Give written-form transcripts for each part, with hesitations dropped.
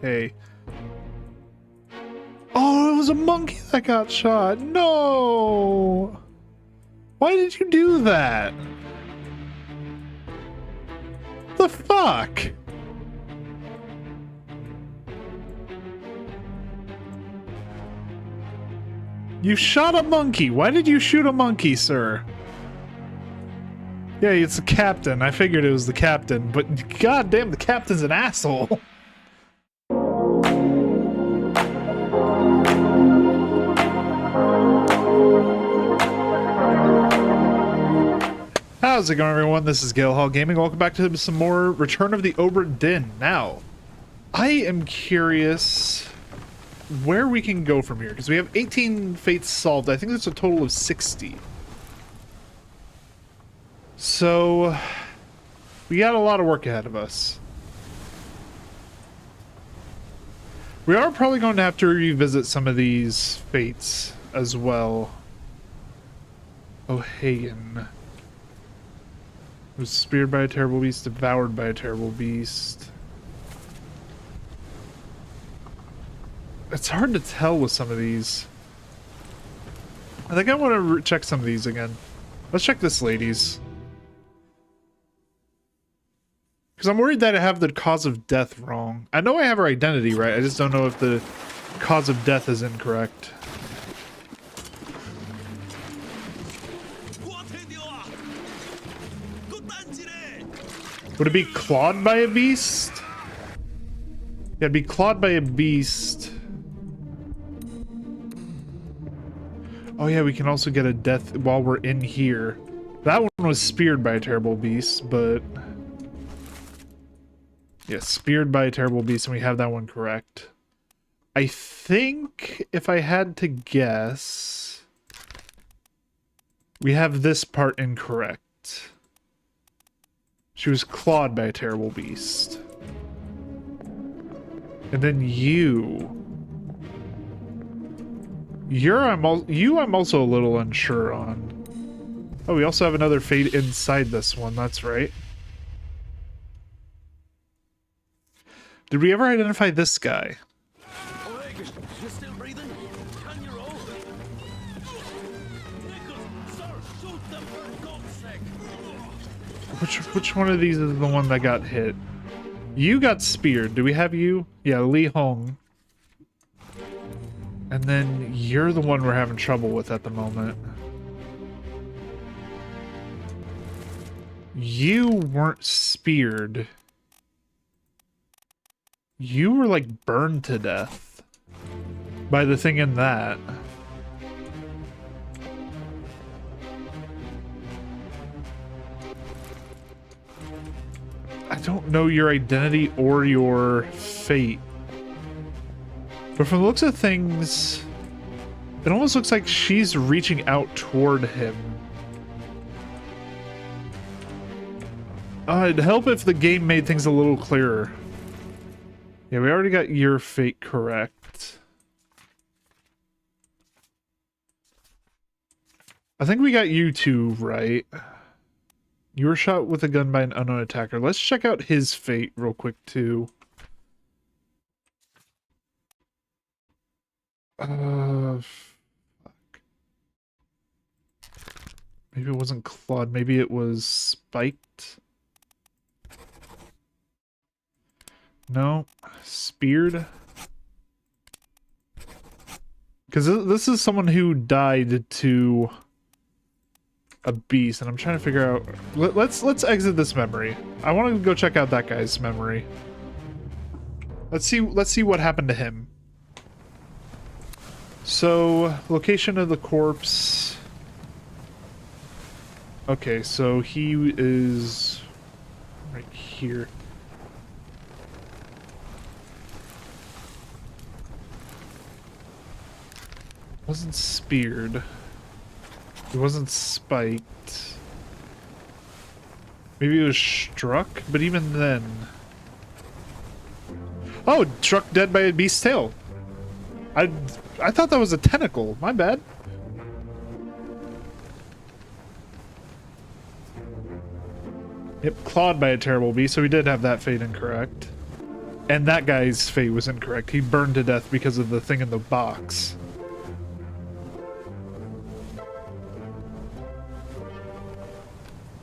okay. Oh, it was a monkey that got shot. No! Why did you do that? The fuck? You shot a monkey. Why did you shoot a monkey, sir? Yeah, it's the captain. I figured it was the captain, but goddamn, the captain's an asshole. How's it going, everyone? This is Gale Hall Gaming. Welcome back to some more Return of the Obra Dinn. Now, I am curious where we can go from here, because we have 18 fates solved. I think there's a total of 60. So, we got a lot of work ahead of us. We are probably going to have to revisit some of these fates as well. Oh, Hagen was speared by a terrible beast, devoured by a terrible beast. It's hard to tell with some of these. I think I want to check some of these again. Let's check this lady's. Because I'm worried that I have the cause of death wrong. I know I have her identity right, I just don't know if the cause of death is incorrect. Would it be clawed by a beast? Yeah, it'd be clawed by a beast. Oh yeah, we can also get a death while we're in here. That one was speared by a terrible beast, but... yeah, speared by a terrible beast, and we have that one correct. I think, if I had to guess... we have this part incorrect. She was clawed by a terrible beast. And then you... I'm also a little unsure on. Oh, we also have another fate inside this one, that's right. Did we ever identify this guy? You still breathing? Can you roll? Nichols, sir, shoot them for God's sake. Which one of these is the one that got hit? You got speared. Do we have you? Yeah, Li Hong. And then you're the one we're having trouble with at the moment. You weren't speared. You were like burned to death by the thing in that. I don't know your identity or your fate. But from the looks of things, it almost looks like she's reaching out toward him. It'd help if the game made things a little clearer. Yeah, we already got your fate correct. I think we got you two right. You were shot with a gun by an unknown attacker. Let's check out his fate real quick, too. Fuck. Maybe it wasn't clawed. Maybe it was spiked. No. Speared. Because this is someone who died to a beast, and I'm trying to figure out... Let's exit this memory. I want to go check out that guy's memory. Let's see what happened to him. So, location of the corpse. Okay, so he is right here. Wasn't speared. He wasn't spiked. Maybe it was struck, but even then... oh, struck dead by a beast's tail. I thought that was a tentacle. My bad. Yep, clawed by a terrible beast, so we did have that fate incorrect. And that guy's fate was incorrect. He burned to death because of the thing in the box.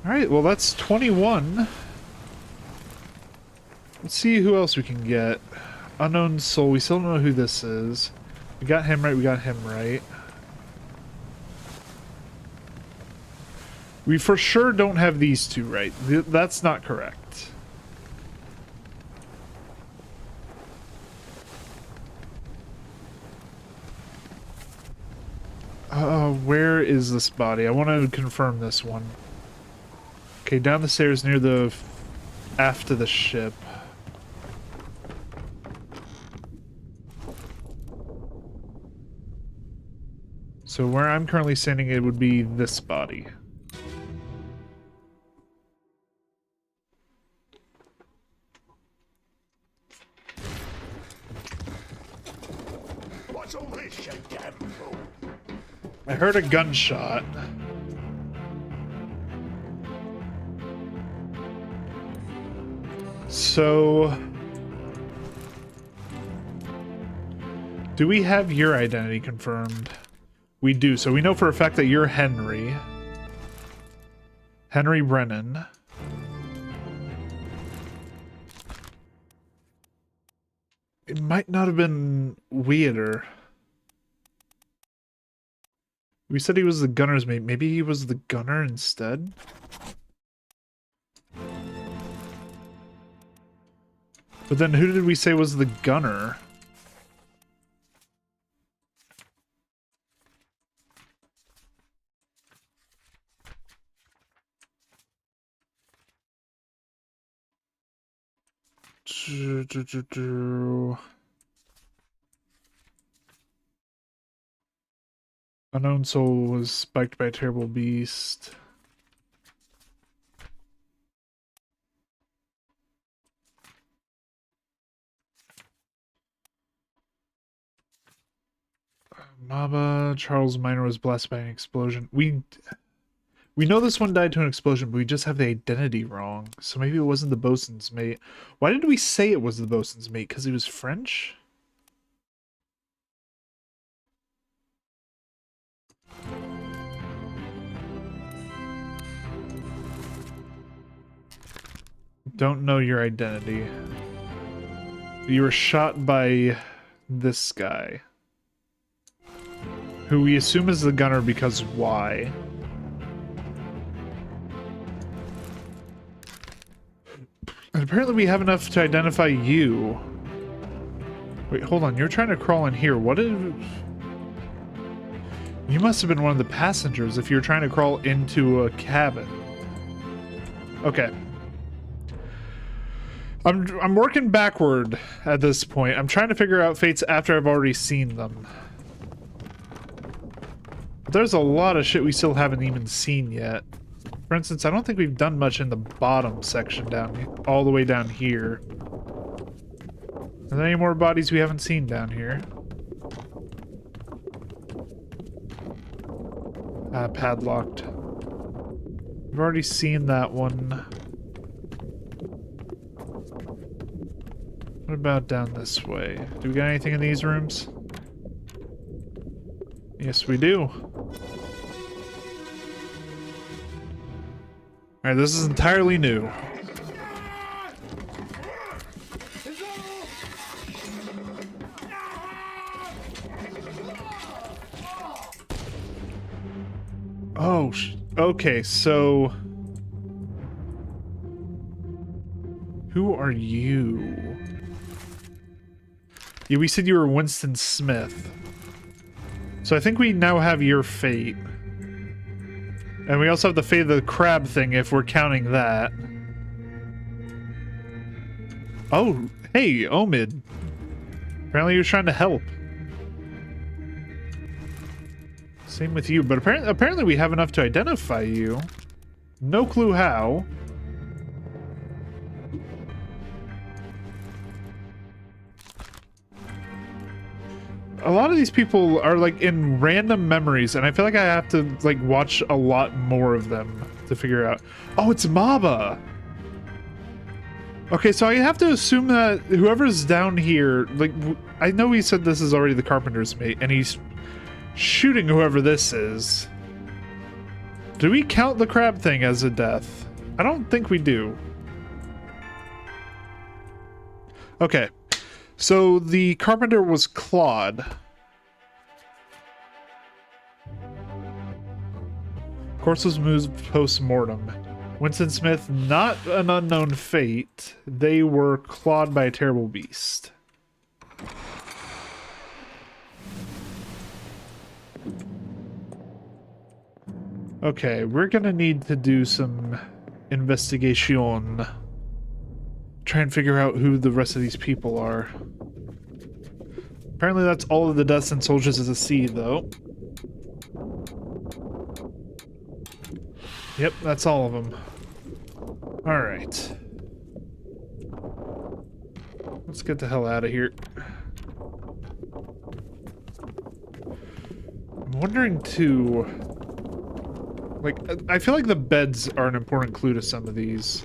Alright, well that's 21. Let's see who else we can get. Unknown soul, we still don't know who this is. We got him right, we got him right. We for sure don't have these two right. That's not correct. Where is this body? I want to confirm this one. Okay, down the stairs near the aft of the ship. So where I'm currently standing, it would be this body. What's all this, you damn fool? I heard a gunshot. So... do we have your identity confirmed? We do, so we know for a fact that you're Henry. Henry Brennan. It might not have been Weeder. We said he was the gunner's mate. Maybe he was the gunner instead? But then who did we say was the gunner? Unknown soul was spiked by a terrible beast. Maba, Charles Minor was blessed by an explosion. We know this one died to an explosion, but we just have the identity wrong. So maybe it wasn't the bosun's mate. Why did we say it was the bosun's mate? Because he was French? Don't know your identity. You were shot by this guy, who we assume is the gunner because why? And apparently we have enough to identify you. Wait, hold on. You're trying to crawl in here. What did... You must have been one of the passengers if you're trying to crawl into a cabin. Okay. I'm working backward at this point. I'm trying to figure out fates after I've already seen them. But there's a lot of shit we still haven't even seen yet. For instance, I don't think we've done much in the bottom section down all the way down here. Are there any more bodies we haven't seen down here? Padlocked. We've already seen that one. What about down this way? Do we got anything in these rooms? Yes, we do. Alright, this is entirely new. Oh, okay, so... who are you? Yeah, we said you were Winston Smith. So I think we now have your fate. And we also have the fate of the crab thing if we're counting that. Oh, hey, Omid. Apparently you're trying to help. Same with you, but apparently we have enough to identify you. No clue how. A lot of these people are like in random memories, and I feel like I have to like watch a lot more of them to figure out. Oh, it's Maba. Okay, so I have to assume that whoever's down here, like, I know he said this is already the carpenter's mate, and he's shooting whoever this is. Do we count the crab thing as a death? I don't think we do. Okay, so the carpenter was Claude. Corpse was moved post-mortem. Winston Smith, not an unknown fate. They were clawed by a terrible beast. Okay, we're gonna need to do some investigation. Try and figure out who the rest of these people are. Apparently that's all of the deaths and soldiers of the sea, though. Yep, that's all of them. Alright. Let's get the hell out of here. I'm wondering too... Like, I feel like the beds are an important clue to some of these.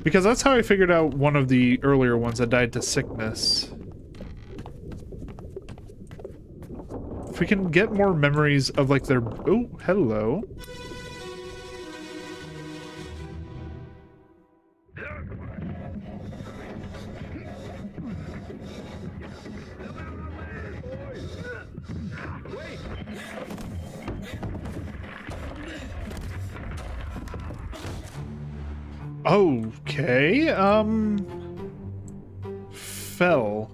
Because that's how I figured out one of the earlier ones that died to sickness. If we can get more memories of, like, their... Oh, hello. Okay, Fell.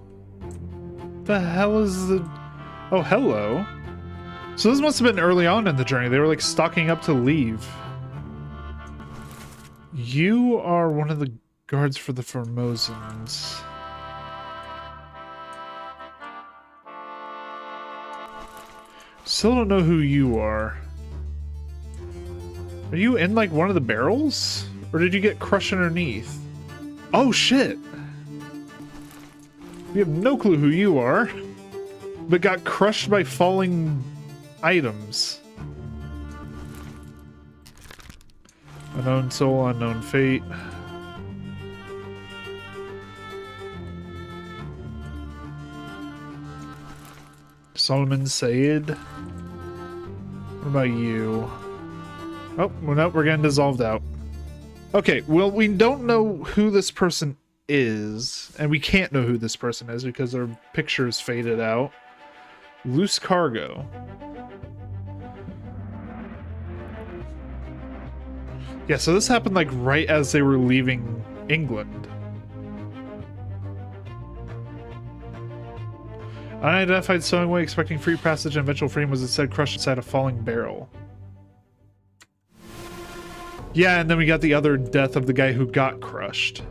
The hell is the... Oh, hello. So this must have been early on in the journey. They were, like, stocking up to leave. You are one of the guards for the Formosans. Still don't know who you are. Are you in, like, one of the barrels? Or did you get crushed underneath? Oh, shit! We have no clue who you are, but got crushed by falling items. Unknown soul, unknown fate. Solomon Sayed. What about you? Oh, well, no, we're getting dissolved out. Okay, well, we don't know who this person is, and we can't know who this person is because their picture is faded out. Loose cargo. Yeah, so this happened like right as they were leaving England. Unidentified stowaway expecting free passage and eventual freedom was instead crushed inside a falling barrel. Yeah, and then we got the other death of the guy who got crushed.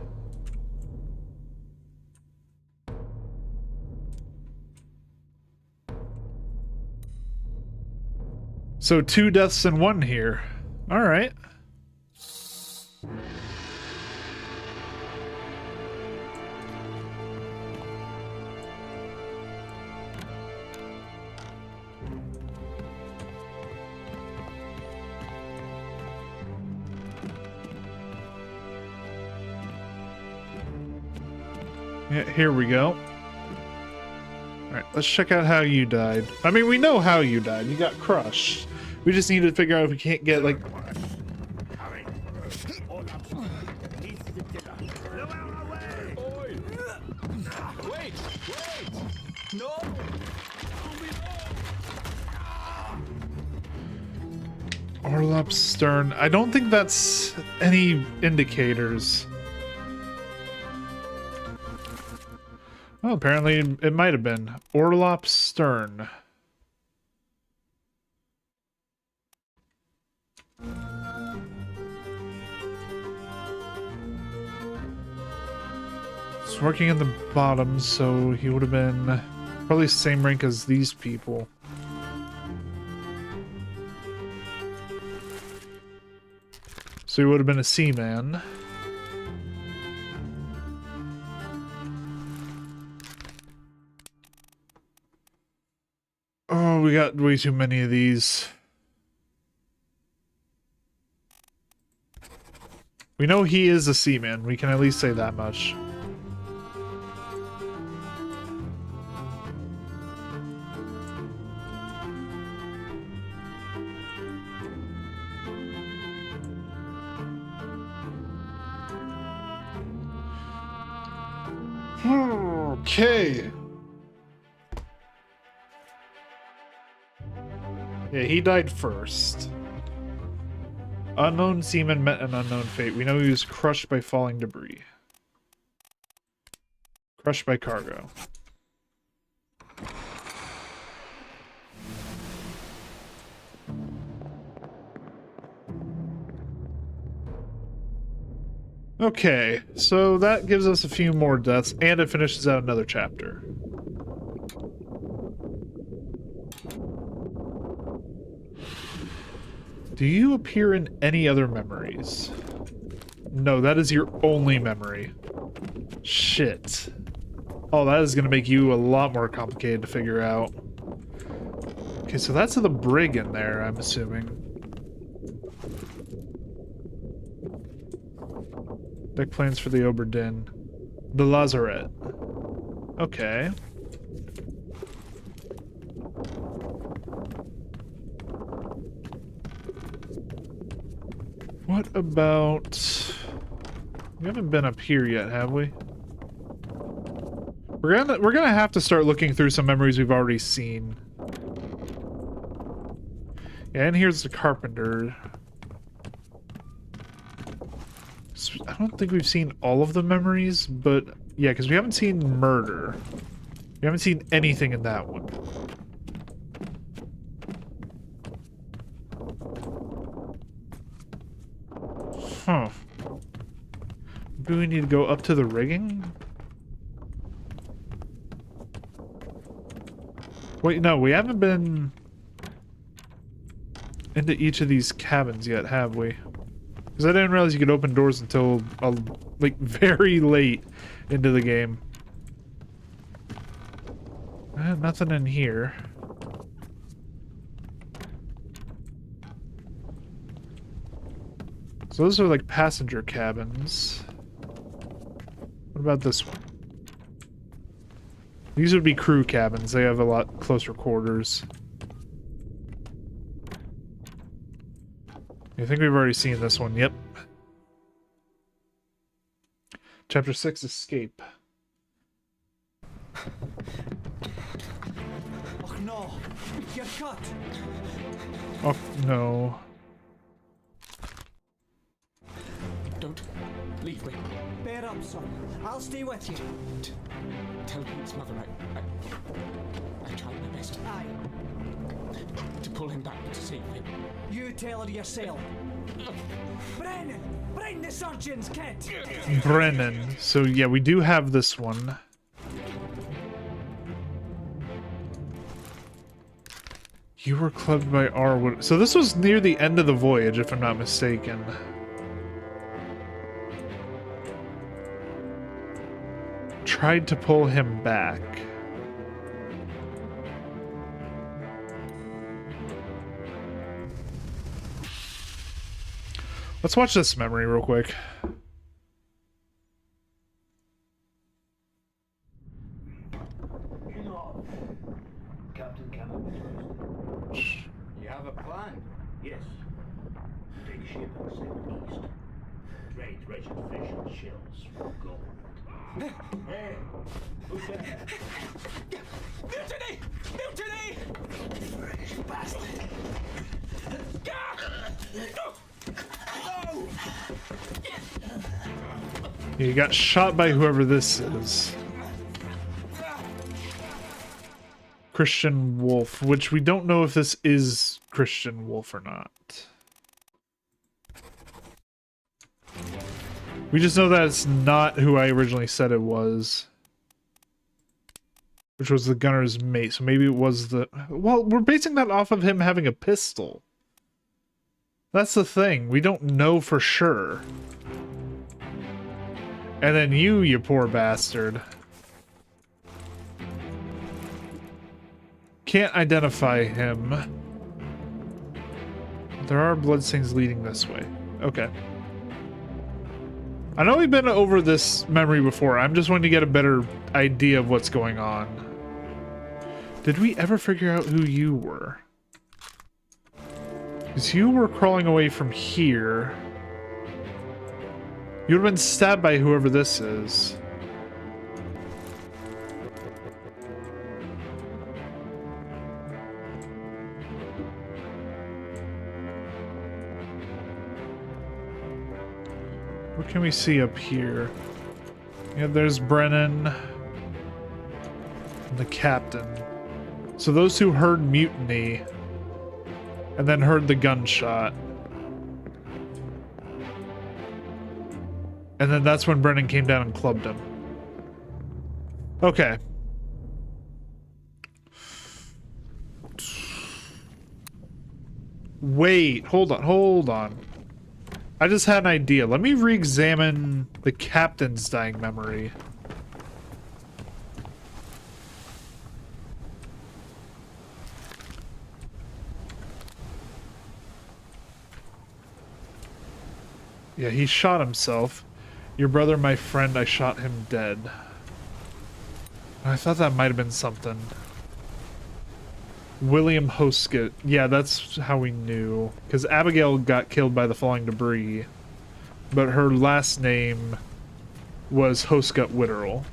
So 2 deaths in 1 here. All right. Yeah, here we go. Alright, let's check out how you died. I mean, we know how you died. You got crushed. We just need to figure out if we can't get, like... Orlop's stern. I don't think that's any indicators. Well, apparently it might have been. Orlop's stern. It's working in the bottom, so he would have been probably the same rank as these people. So he would have been a seaman. Oh, we got way too many of these. We know he is a seaman. We can at least say that much. Okay. Yeah, he died first. Unknown seaman met an unknown fate. We know he was crushed by falling debris. Crushed by cargo. Okay, so that gives us a few more deaths, and it finishes out another chapter. Do you appear in any other memories? No, that is your only memory. Shit. Oh, that is going to make you a lot more complicated to figure out. Okay, so that's the brig in there, I'm assuming. Deck plans for the Obra Dinn. The Lazaret. Okay. What about... We haven't been up here yet, have we? We're gonna have to start looking through some memories we've already seen. Yeah, and here's the carpenter. I don't think we've seen all of the memories, but yeah, because we haven't seen murder. We haven't seen anything in that one. Huh. Do we need to go up to the rigging? Wait, no, we haven't been into each of these cabins yet, have we? Because I didn't realize you could open doors until, like, very late into the game. Nothing in here. So those are, like, passenger cabins. What about this one? These would be crew cabins. They have a lot closer quarters. I think we've already seen this one. Yep. Chapter 6, Escape. Oh no! You're cut! Oh, no. Don't leave me. Bear up, son. I'll stay with you. Tell Pete's mother I tried my best Aye. to pull him back to save him. You tell her yourself. Brennan! Bring the surgeon's kit! Brennan. So, yeah, we do have this one. You were clubbed by Arwood. So this was near the end of the voyage, if I'm not mistaken. Tried to pull him back. Let's watch this memory real quick. Captain Cameron. You have a plan? Yes. Take ship and sail east. Trade wretched fish and shells for gold. Hey! Who's that? Mutiny! Mutiny! British bastard! No! You got shot by whoever this is. Christian Wolf, which we don't know if this is Christian Wolf or not. We just know that it's not who I originally said it was. Which was the gunner's mate, so maybe it was the... Well, we're basing that off of him having a pistol. That's the thing, we don't know for sure. And then you poor bastard. Can't identify him. There are bloodstains leading this way. Okay. I know we've been over this memory before. I'm just wanting to get a better idea of what's going on. Did we ever figure out who you were? Because you were crawling away from here. You would have been stabbed by whoever this is. What can we see up here? Yeah, there's Brennan. And the captain. So those who heard mutiny and then heard the gunshot. And then that's when Brennan came down and clubbed him. Okay. Wait, hold on. I just had an idea. Let me re-examine the captain's dying memory. Yeah, he shot himself. Your brother, my friend, I shot him dead. I thought that might have been something. William Hoskett. Yeah, that's how we knew. Because Abigail got killed by the falling debris. But her last name was Hoskett Witterell.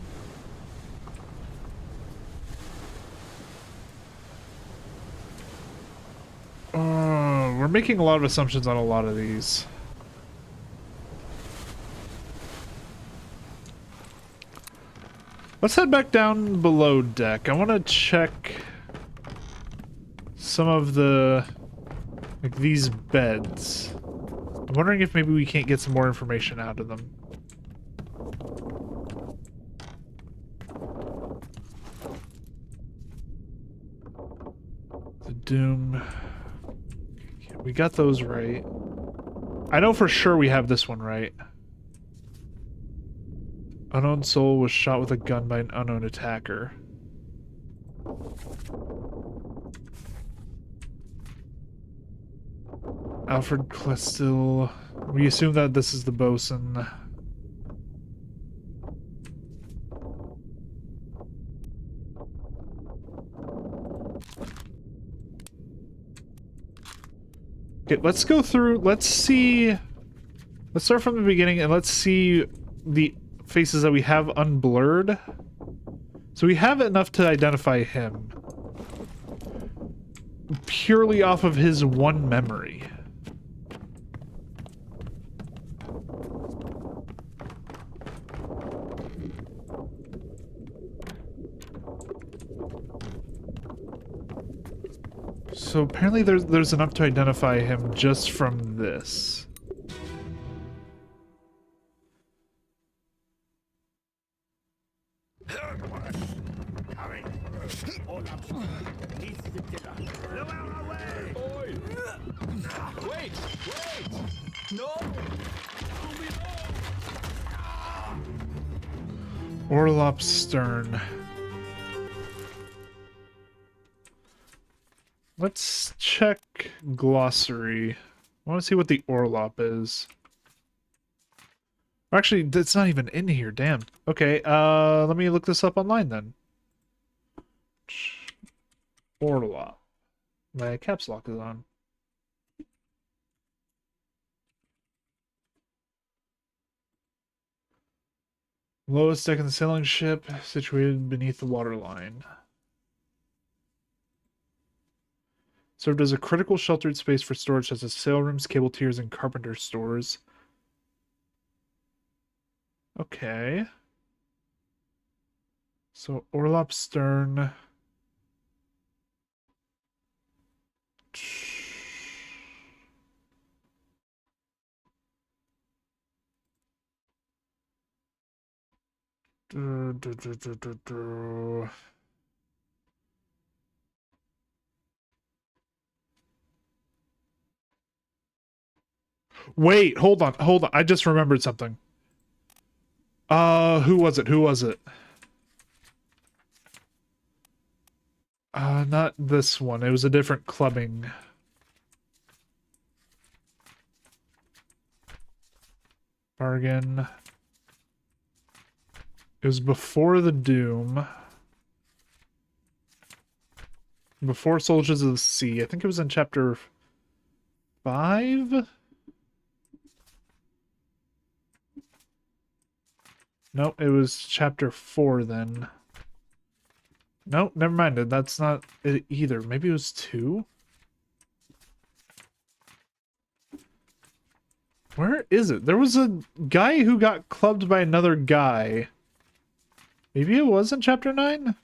We're making a lot of assumptions on a lot of these. Let's head back down below deck. I want to check some of the, like, these beds. I'm wondering if maybe we can't get some more information out of them. The Doom. Okay, we got those right. I know for sure we have this one right. Unknown soul was shot with a gun by an unknown attacker. Alfred Clestill. We assume that this is the bosun. Okay, let's go through. Let's see. Let's start from the beginning and let's see the faces that we have unblurred. So we have enough to identify him purely off of his one memory. So apparently there's enough to identify him just from this. Wait! No! Orlop Stern. Let's check glossary. I want to see what the Orlop is. Actually, it's not even in here, damn. Okay, let me look this up online then. Orlop. My caps lock is on. Lowest deck in the sailing ship, situated beneath the waterline. Served as a critical sheltered space for storage such as sail rooms, cable tiers, and carpenter stores. Okay. So, Orlop Stern. Wait, hold on. I just remembered something. Who was it? Not this one. It was a different clubbing. Bargain. It was before the Doom. Before Soldiers of the Sea. I think it was in chapter 5? Nope, it was chapter 4 then. Nope, never mind. That's not it either. Maybe it was 2? Where is it? There was a guy who got clubbed by another guy. Maybe it was in chapter 9?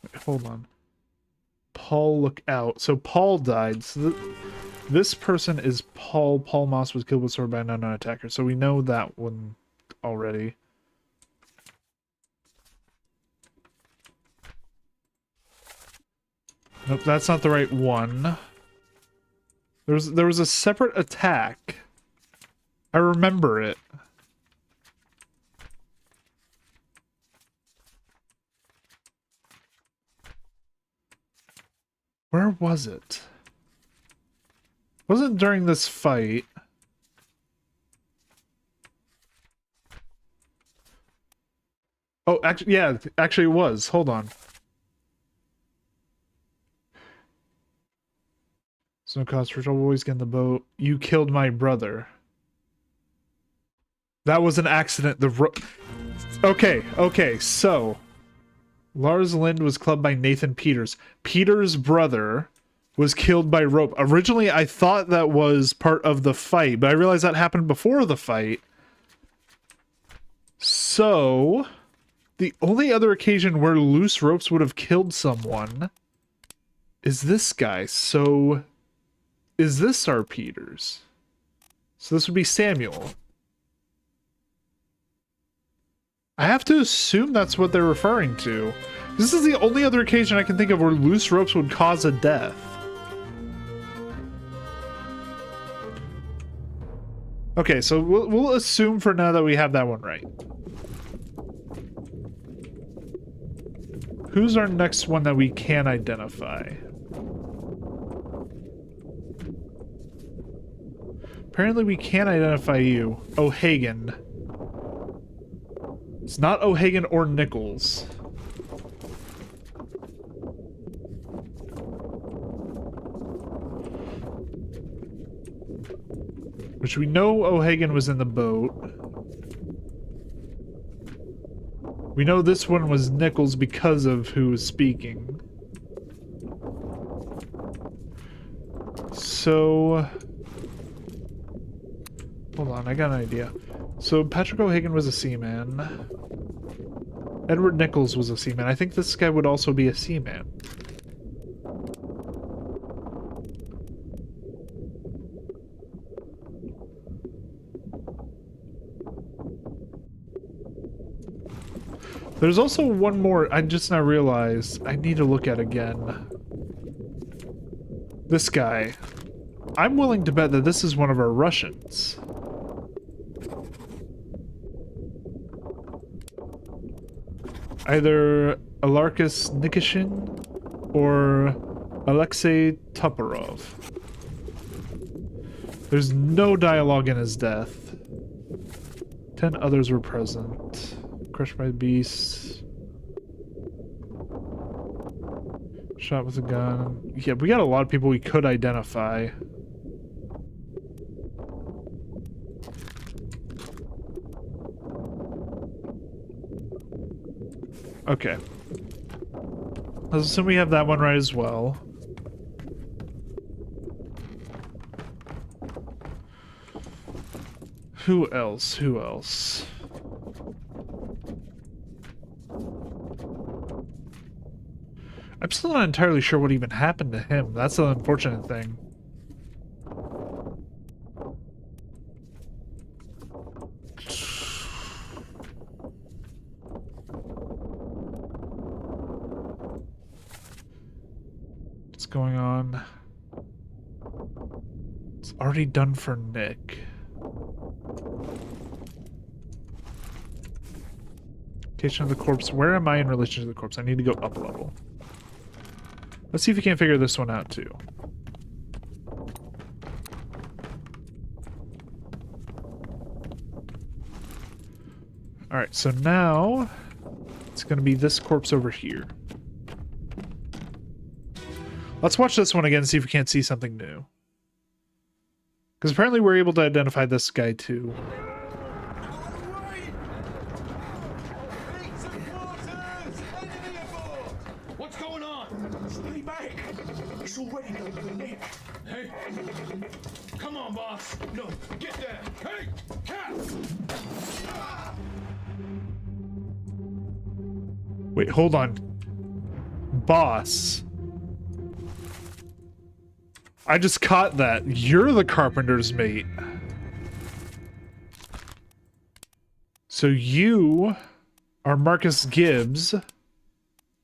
Wait, hold on. Paul, look out. So Paul died. So this person is Paul. Paul Moss was killed with sword by an unknown attacker. So we know that one already. Nope, that's not the right one. There was a separate attack. I remember it. Where was it? Wasn't during this fight. Oh, actually, yeah, actually it was. Hold on. There's no cause for trouble. Always get in the boat. You killed my brother. That was an accident. Okay, so Lars Lind was clubbed by Nathan Peters. Peters' brother was killed by rope. Originally, I thought that was part of the fight, but I realized that happened before the fight. So, the only other occasion where loose ropes would have killed someone is this guy. So, is this our Peters? So this would be Samuel. I have to assume that's what they're referring to. This is the only other occasion I can think of where loose ropes would cause a death. Okay, so we'll assume for now that we have that one right. Who's our next one that we can identify? Apparently we can identify you. O'Hagan. It's not O'Hagan or Nichols. Which we know O'Hagan was in the boat. We know this one was Nichols because of who was speaking. So... hold on, I got an idea. So Patrick O'Hagan was a seaman. Edward Nichols was a seaman. I think this guy would also be a seaman. There's also one more I just now realized I need to look at again. This guy. I'm willing to bet that this is one of our Russians. Either Alarkus Nikishin or Alexei Toporov. There's no dialogue in his death. 10 others were present. Crushed by beasts. Shot with a gun. Yeah, we got a lot of people we could identify. Okay. Let's assume we have that one right as well. Who else? Who else? I'm still not entirely sure what even happened to him. That's the unfortunate thing. What's going on? It's already done for Nick. Location of the corpse. Where am I in relation to the corpse? I need to go up a level. Let's see if we can figure this one out too. Alright, so now it's going to be this corpse over here. Let's watch this one again and see if we can't see something new. Because apparently we're able to identify this guy too. What's going on? Stay back! It's already done, Nick. Hey, come on, boss. No, get there. Hey, cat! Wait, hold on. Boss. I just caught that. You're the carpenter's mate. So you are Marcus Gibbs,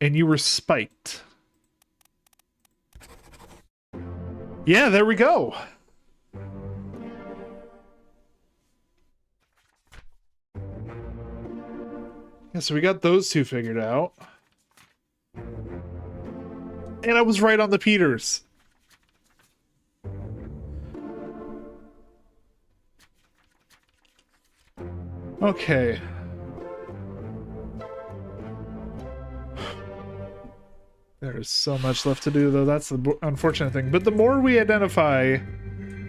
and you were spiked. Yeah, there we go. Yeah, so we got those two figured out. And I was right on the Peters. Okay. There's so much left to do, though. That's the unfortunate thing. But the more we identify,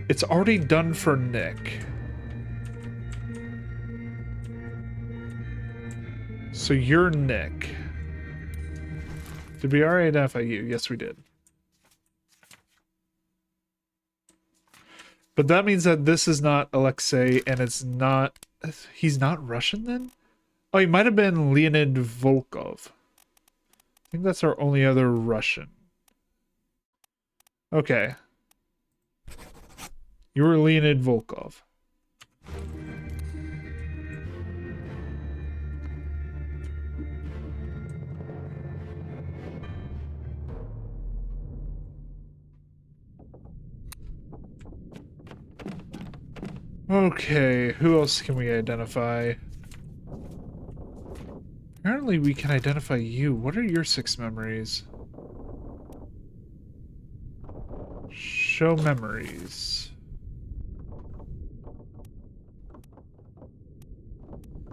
it's already done for Nick. So you're Nick. Did we already identify you? Yes, we did. But that means that this is not Alexei, and it's not... He's not Russian, then? Oh, he might have been Leonid Volkov. I think that's our only other Russian. Okay. You were Leonid Volkov. Okay, who else can we identify? Apparently we can identify you. What are your 6 memories? Show memories.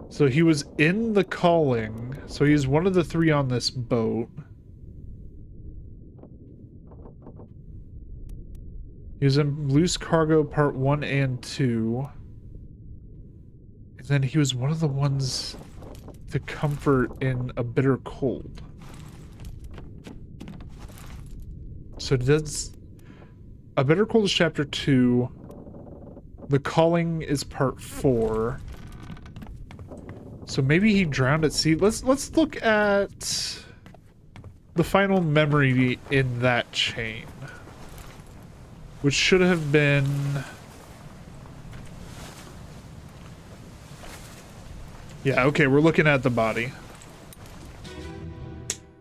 So he was in the calling. So he's one of the 3 on this boat. He was in Loose Cargo Part 1 and 2. And then he was one of the ones to comfort in A Bitter Cold. So does... A Bitter Cold is Chapter 2. The Calling is Part 4. So maybe he drowned at sea. Let's look at the final memory in that chain. Which should have been... Yeah, okay, we're looking at the body.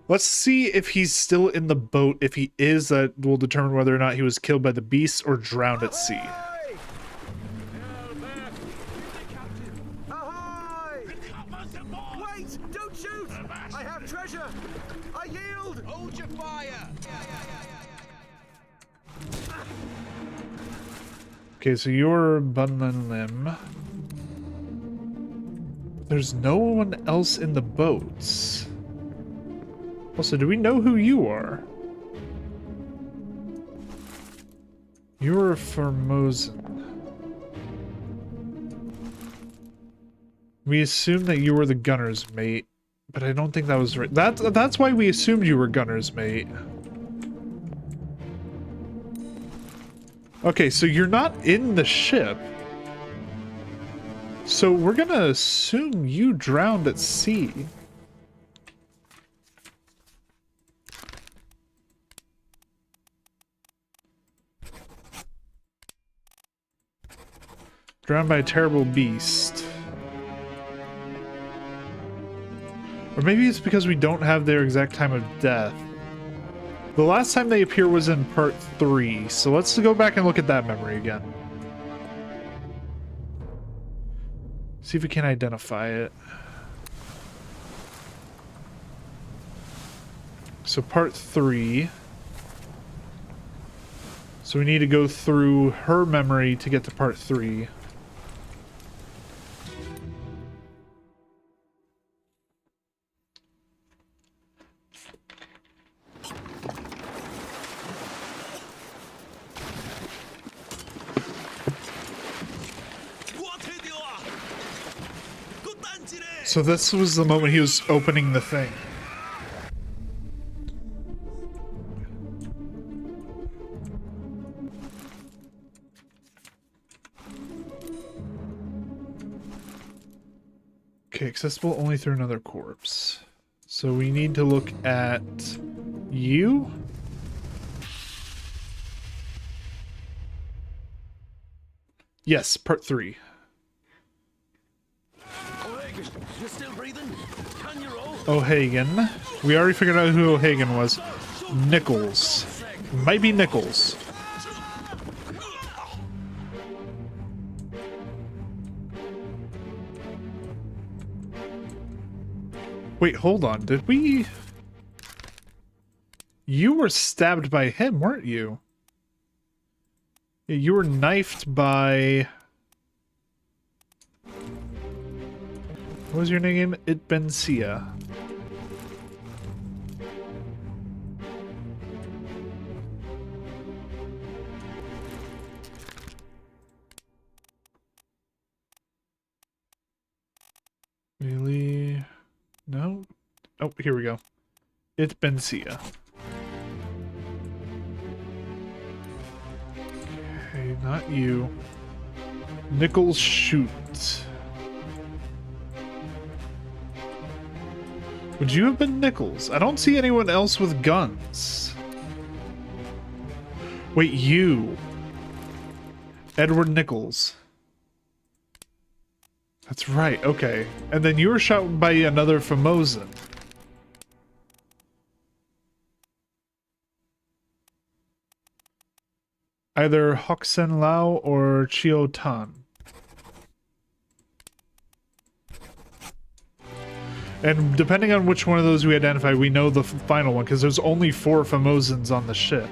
Let's see if he's still in the boat. If he is, that will determine whether or not he was killed by the beast or drowned at sea. Wait! Don't shoot! I have treasure! I yield! Hold your fire! Okay, so you're Bunlan Lim. There's no one else in the boats. Also, do we know who you are? You're Formosan. We assumed that you were the gunner's mate, but I don't think that was right. That's why we assumed you were gunner's mate. Okay, so you're not in the ship. So we're gonna assume you drowned at sea. Drowned by a terrible beast. Or maybe it's because we don't have their exact time of death. The last time they appear was in part 3, so let's go back and look at that memory again. See if we can identify it. So part 3. So we need to go through her memory to get to part 3. So this was the moment he was opening the thing. Okay, accessible only through another corpse. So we need to look at you. Yes, part 3. You still breathing? Can you roll? O'Hagan. We already figured out who O'Hagan was. Nichols. Might be Nichols. Wait, hold on. Did we... You were stabbed by him, weren't you? Yeah, you were knifed by... What was your name? Itbensia. Really? No? Oh, here we go. Itbensia. Okay, not you. Nichols shoot. Would you have been Nichols? I don't see anyone else with guns. Wait, you. Edward Nichols. That's right, okay. And then you were shot by another Formosan. Either Hoxen Lao or Chio Tan. And depending on which one of those we identify, we know the final one, because there's only 4 Formosans on the ship.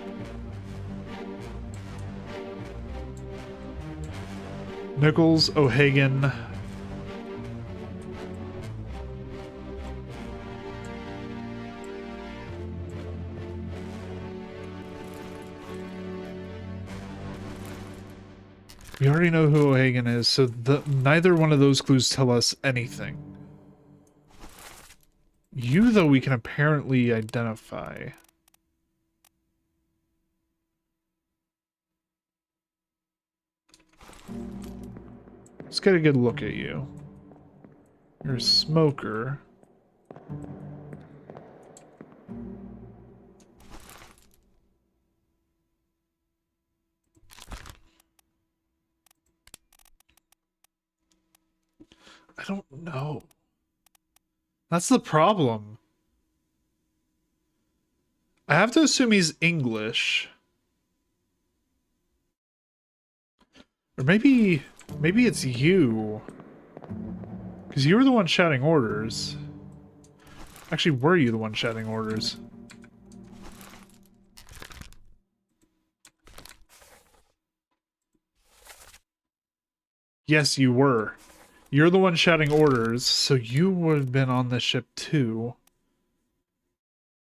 Nichols, O'Hagan. We already know who O'Hagan is, so neither one of those clues tell us anything. You, though, we can apparently identify. Let's get a good look at you. You're a smoker. I don't know. That's the problem. I have to assume he's English. Or maybe it's you. Because you were the one shouting orders. Actually, were you the one shouting orders? Yes, you were. You're the one shouting orders, so you would have been on the ship too.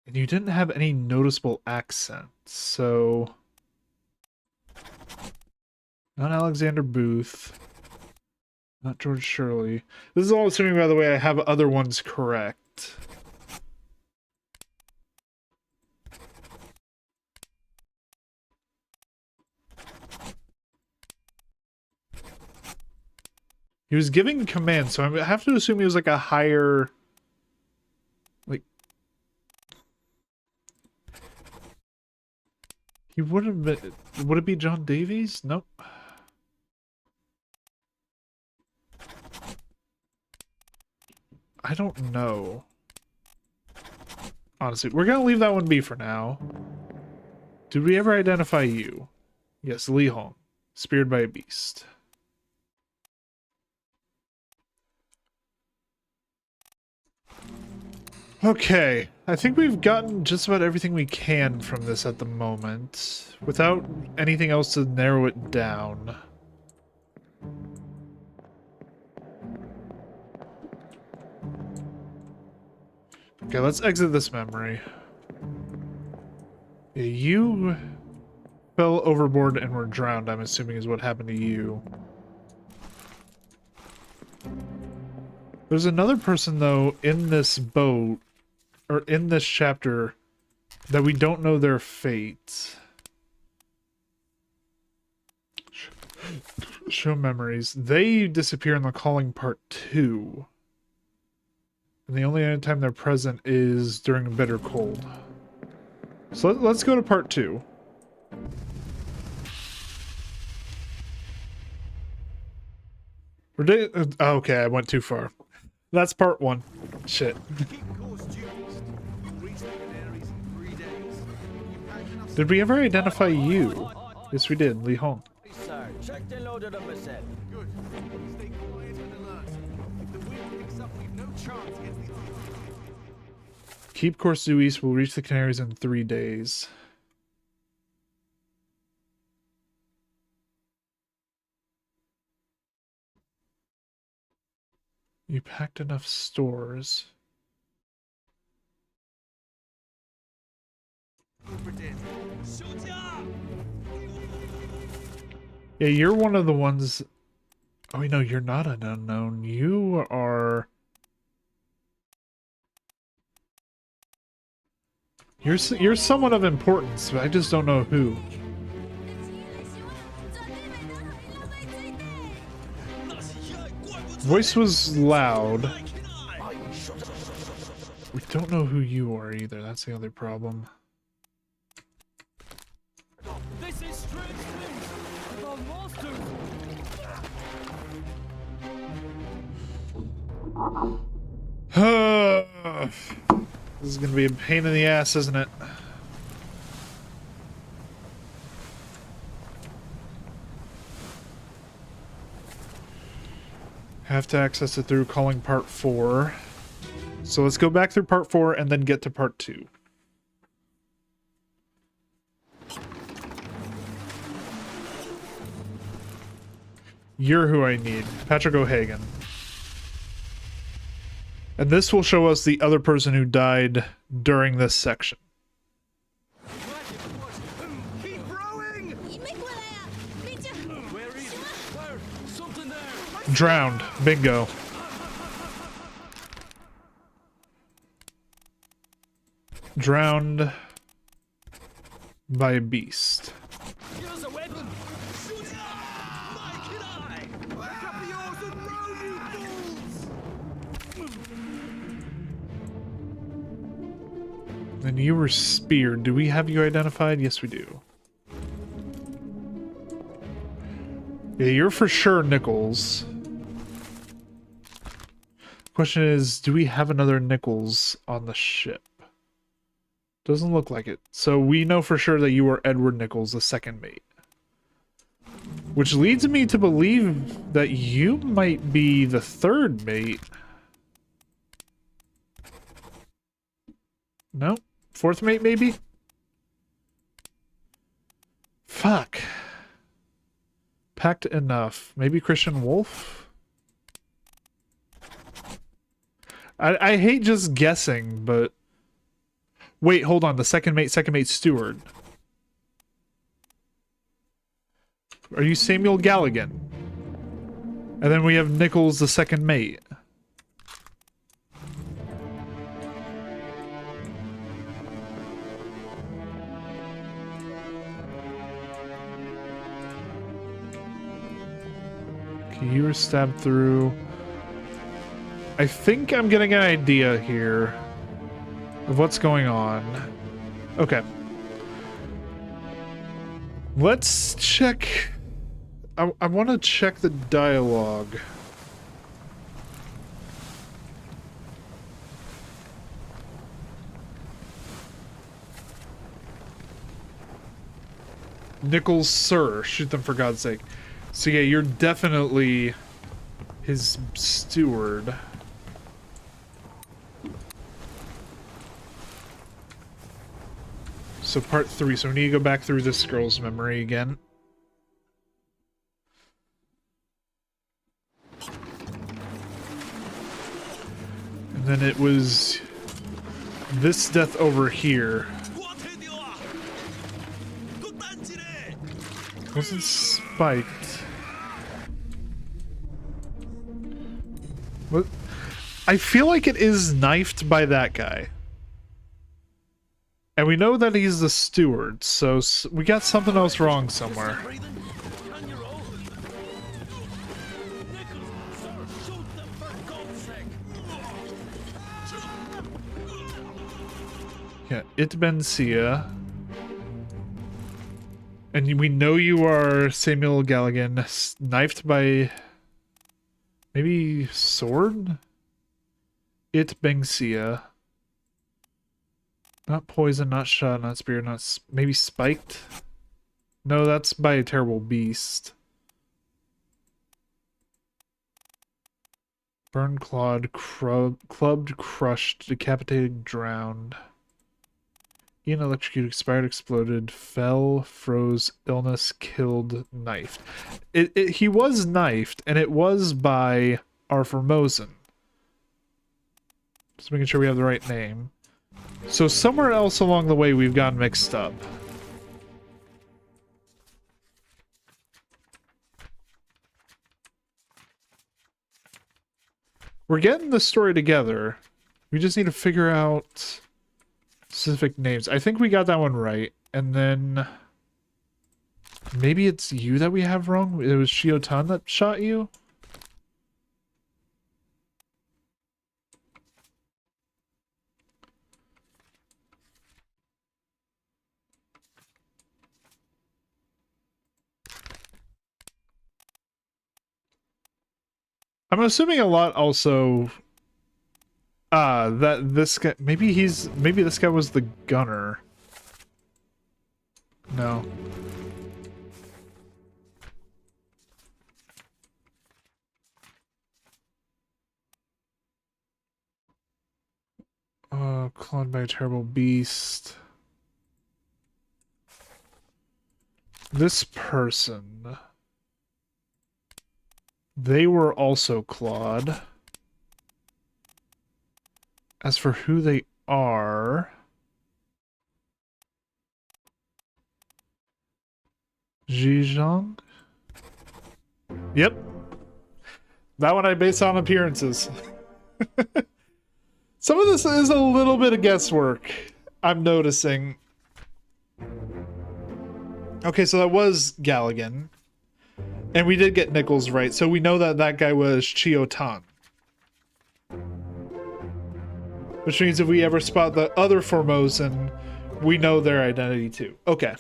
And you didn't have any noticeable accent, so... Not Alexander Booth. Not George Shirley. This is all assuming, by the way, I have other ones correct. He was giving commands, so I have to assume he was like a higher... Like... He would have been... Would it be John Davies? Nope. I don't know. Honestly, we're gonna leave that one be for now. Did we ever identify you? Yes, Li Hong. Speared by a beast. Okay, I think we've gotten just about everything we can from this at the moment, without anything else to narrow it down. Okay, let's exit this memory. Yeah, you fell overboard and were drowned, I'm assuming is what happened to you. There's another person, though, in this boat, or in this chapter, that we don't know their fate. Show memories. They disappear in the calling part 2. And the only other time they're present is during a bitter cold. So let's go to part 2. Okay, I went too far. That's part 1. Shit. Keep course due east. You'll reach the Canaries in 3 days. You packed enough Did we ever identify you? Yes, we did. Li Hong. Sir, check the loaded up myself. good. Stay quiet and alert. If the wind picks up, we've no chance against the Keep course due east. We'll reach the Canaries in 3 days. You packed enough stores. Obra Dinn. Yeah, you're one of the ones... Oh, no, you're not an unknown. You are... You're someone of importance, but I just don't know who. Voice was loud. We don't know who you are either. That's the other problem. This is strange things. The monsters. This is gonna be a pain in the ass, isn't it? Have to access it through calling part 4. So let's go back through part 4 and then get to part 2. You're who I need. Patrick O'Hagan. And this will show us the other person who died during this section. Keep rowing! Where is it? Where? Something there. Drowned. Bingo. Drowned by a beast. Use a weapon. Pick up the oars and row, you fools! And you were speared. Do we have you identified? Yes, we do. Yeah, you're for sure Nichols. Question is, do we have another Nichols on the ship? Doesn't look like it. So we know for sure that you are Edward Nichols, the second mate. Which leads me to believe that you might be the third mate. No? Fourth mate, maybe? Fuck. Packed enough.Maybe Christian Wolf? I hate just guessing, but... Wait, hold on. The second mate, steward. Are you Samuel Galligan? And then we have Nichols, the second mate. Okay, you were stabbed through. I think I'm getting an idea here of what's going on. Okay. Let's check. I want to check the dialogue. Nichols, sir. Shoot them for God's sake. So yeah, you're definitely his steward. So part 3. So we need to go back through this girl's memory again. And then it was this death over here. Wasn't spiked. What? I feel like it is knifed by that guy. And we know that he's the steward, so we got something else wrong somewhere. Yeah, Itben Sia. And we know you are Samuel Galligan, knifed by maybe sword? Bengsia. Not poison, not shot, not spear, not maybe spiked? No, that's by a terrible beast. Burned, clawed, clubbed, crushed, decapitated, drowned. Ian electrocuted, expired, exploded, fell, froze, illness, killed, knifed. He was knifed, and it was by our Formosan. Just making sure we have the right name. So somewhere else along the way we've gotten mixed up. We're getting the story together. We just need to figure out specific names. I think we got that one right. And then maybe it's you that we have wrong. It was Shiotan that shot you. I'm assuming a lot also that this guy, maybe this guy was the gunner. No. Clawed by a terrible beast. This person, they were also clawed. As for who they are, Zhejiang? Yep. That one I base on appearances. Some of this is a little bit of guesswork, I'm noticing. Okay, so that was Galligan. And we did get Nichols right, so we know that that guy was Chiotan. Which means if we ever spot the other Formosan, we know their identity too. Okay.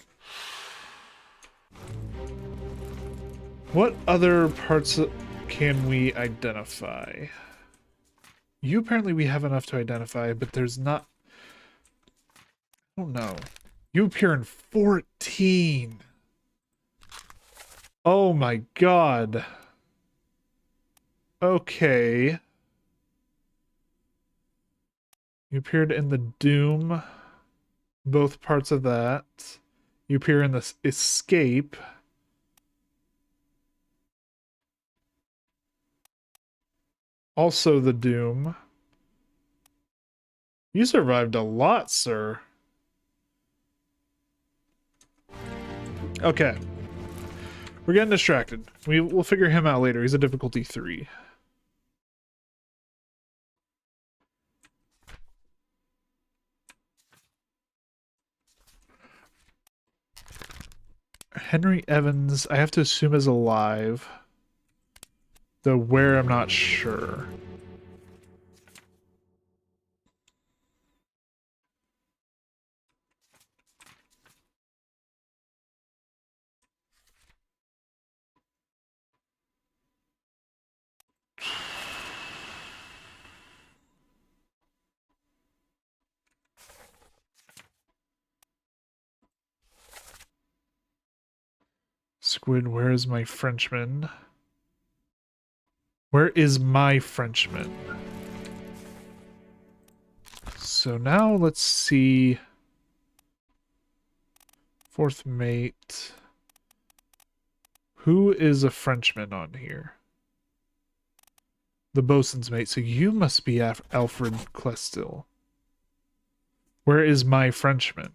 What other parts can we identify? You apparently we have enough to identify, but there's not... I don't know. You appear in 14. Oh my god. Okay. You appeared in the Doom. Both parts of that. You appear in the Escape. Also the Doom. You survived a lot, sir. Okay. We're getting distracted. We'll figure him out later. He's a difficulty 3. Henry Evans, I have to assume is alive. Though where, I'm not sure. Squid, where is my Frenchman? Where is my Frenchman? So now let's see. Fourth mate. Who is a Frenchman on here? The bosun's mate. So you must be Alfred Clestill. Where is my Frenchman?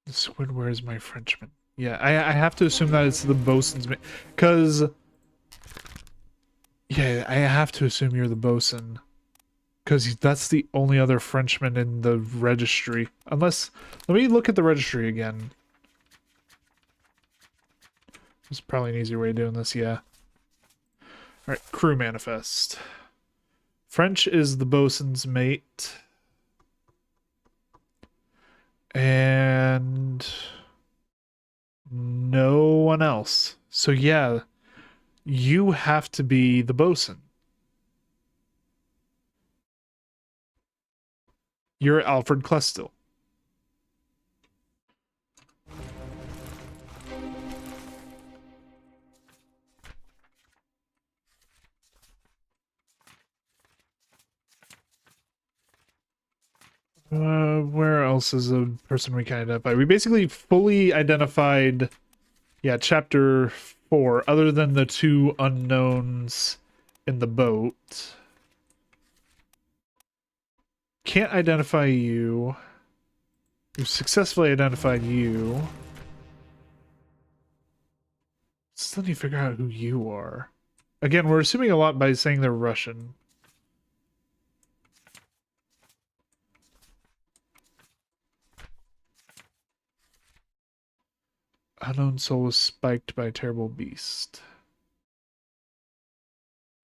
Squid, where is my Frenchman? Yeah, I have to assume that it's the bosun's mate. Because... yeah, I have to assume you're the bosun. Because that's the only other Frenchman in the registry. Unless... let me look at the registry again. There's probably an easier way of doing this, yeah. Alright, crew manifest. French is the bosun's mate. And... no one else. So yeah, you have to be the bosun. You're Alfred Clestill. Where else is a person we can identify? We basically fully identified, yeah, chapter 4, other than the two unknowns in the boat. Can't identify you. We've successfully identified you. Still need to figure out who you are. Again, we're assuming a lot by saying they're Russian. Unknown soul was spiked by a terrible beast.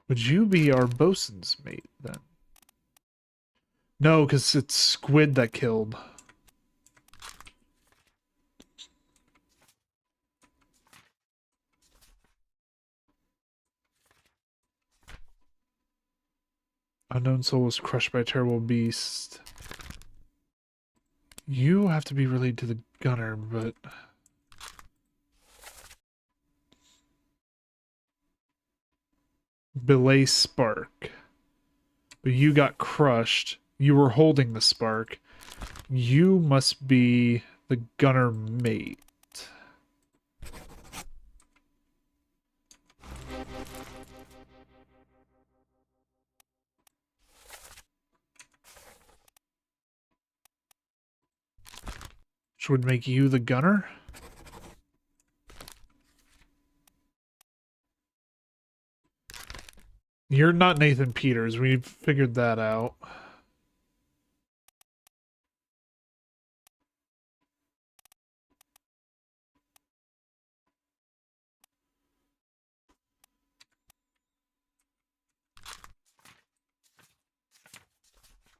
Would you be our bosun's mate, then? No, because it's Squid that killed. Unknown soul was crushed by a terrible beast. You have to be related to the gunner, but... Belay spark. But you got crushed. You were holding the spark. You must be the gunner mate. Which would make you the gunner? You're not Nathan Peters. We figured that out.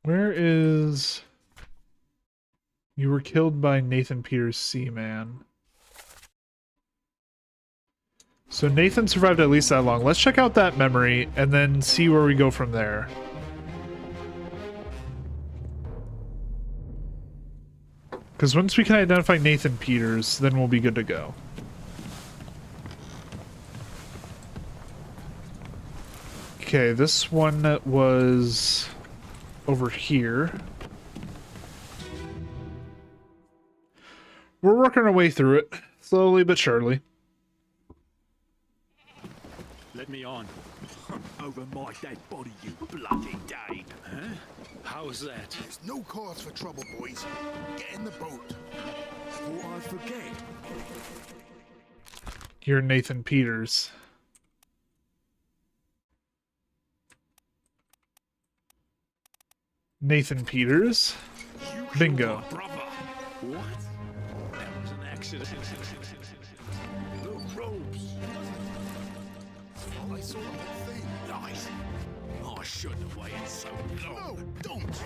Where is... You were killed by Nathan Peters' Seaman. So Nathan survived at least that long. Let's check out that memory and then see where we go from there. Because once we can identify Nathan Peters, then we'll be good to go. Okay, this one was over here. We're working our way through it, slowly but surely. Let me on. Over my dead body, you bloody Dane. Huh? How's that? There's no cause for trouble, boys. Get in the boat. Before I forget. You're Nathan Peters. Nathan Peters. Bingo. Brother. What? That was an accident. The ropes. I saw the whole thing. Nice. I shouldn't have waited so long. No, don't.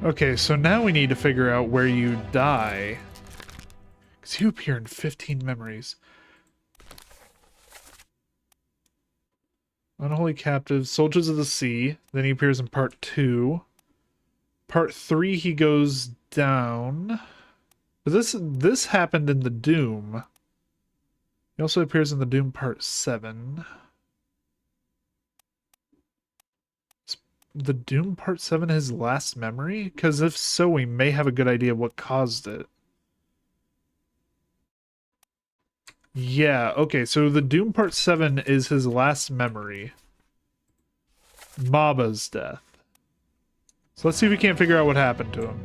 Okay, so now we need to figure out where you die. Because you appear in 15 memories. Unholy Captive, Soldiers of the Sea. Then he appears in part 2. Part 3, he goes down. But this happened in the Doom. He also appears in the Doom Part 7. Is the Doom Part 7 his last memory? Because if so, we may have a good idea of what caused it. Yeah, okay, so the Doom Part 7 is his last memory. Maba's death. So let's see if we can't figure out what happened to him.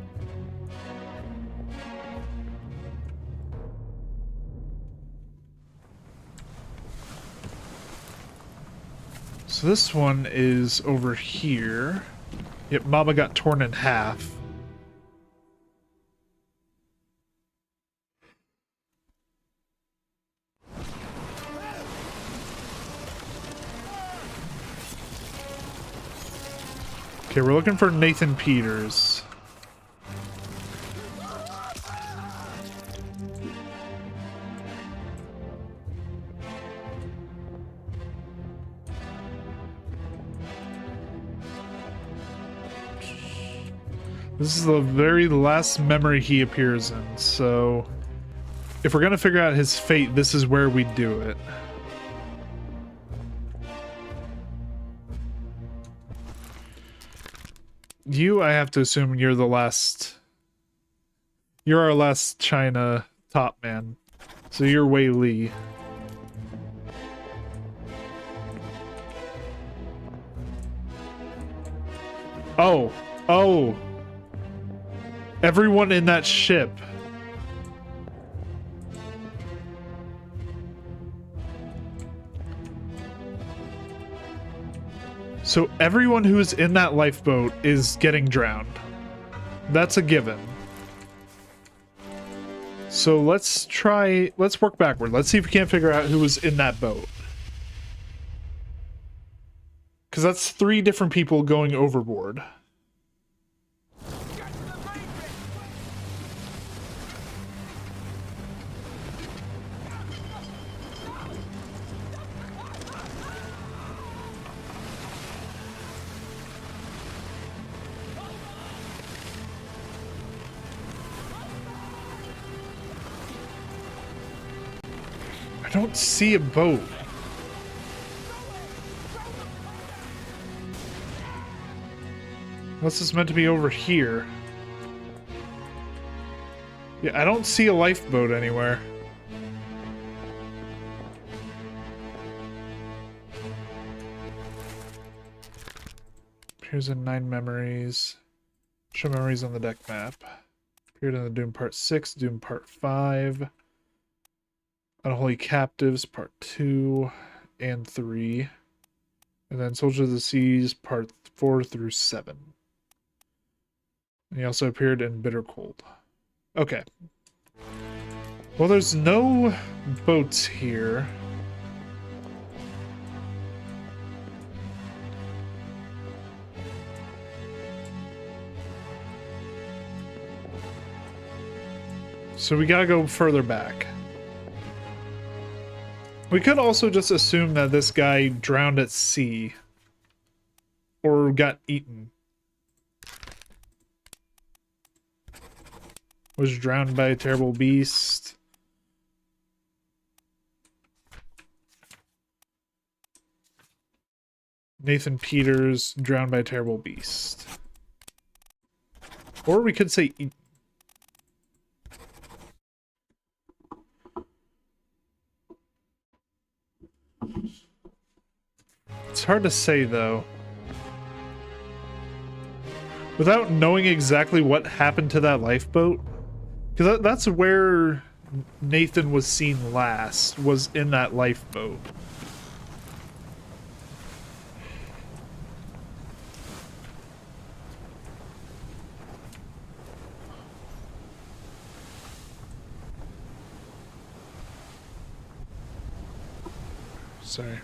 So this one is over here. Yep, Maba got torn in half. Okay, we're looking for Nathan Peters. This is the very last memory he appears in, so if we're gonna figure out his fate, this is where we do it. You, I have to assume you're the last. You're our last China top man. So you're Wei Li. Oh. Oh. Everyone in that ship. So everyone who's in that lifeboat is getting drowned. That's a given. So let's work backward. Let's see if we can't figure out who was in that boat. Because that's 3 different people going overboard. I don't see a boat. Unless it's meant to be over here. Yeah, I don't see a lifeboat anywhere. Appears in 9 memories. Show memories on the deck map. Appeared in the Doom Part 6, Doom Part 5. Unholy Captives, Part 2 and 3. And then Soldier of the Seas, Part 4 through 7. And he also appeared in Bitter Cold. Okay. Well, there's no boats here. So we gotta go further back. We could also just assume that this guy drowned at sea. Or got eaten. Was drowned by a terrible beast. Nathan Peters drowned by a terrible beast. Or we could say eaten. It's hard to say, though. Without knowing exactly what happened to that lifeboat. Because that's where Nathan was seen last, was in that lifeboat. Sorry.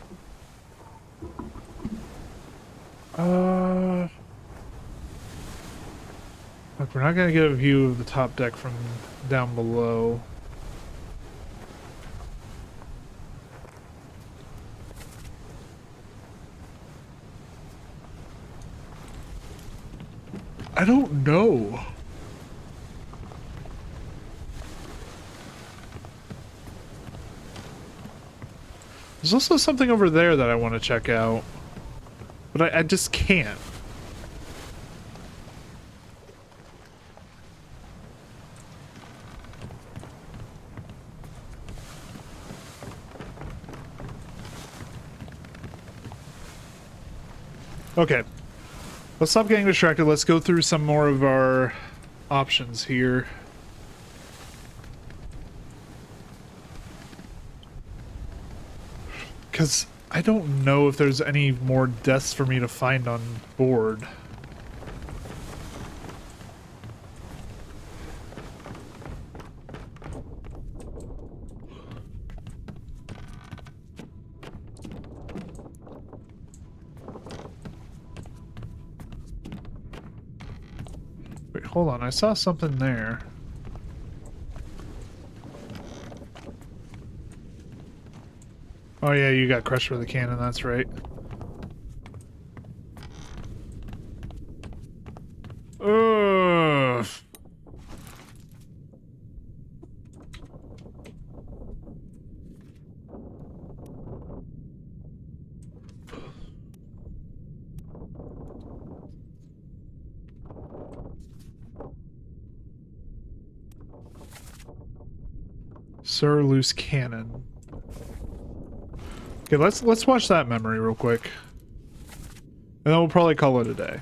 Look, we're not gonna get a view of the top deck from down below. I don't know. There's also something over there that I want to check out. But I just can't. Okay. Let's stop getting distracted. Let's go through some more of our options here. Because I don't know if there's any more deaths for me to find on board. Wait, hold on. I saw something there. Oh yeah, you got crushed with a cannon, that's right. Ugh. Sir Loose Cannon. Okay, let's watch that memory real quick. And then we'll probably call it a day.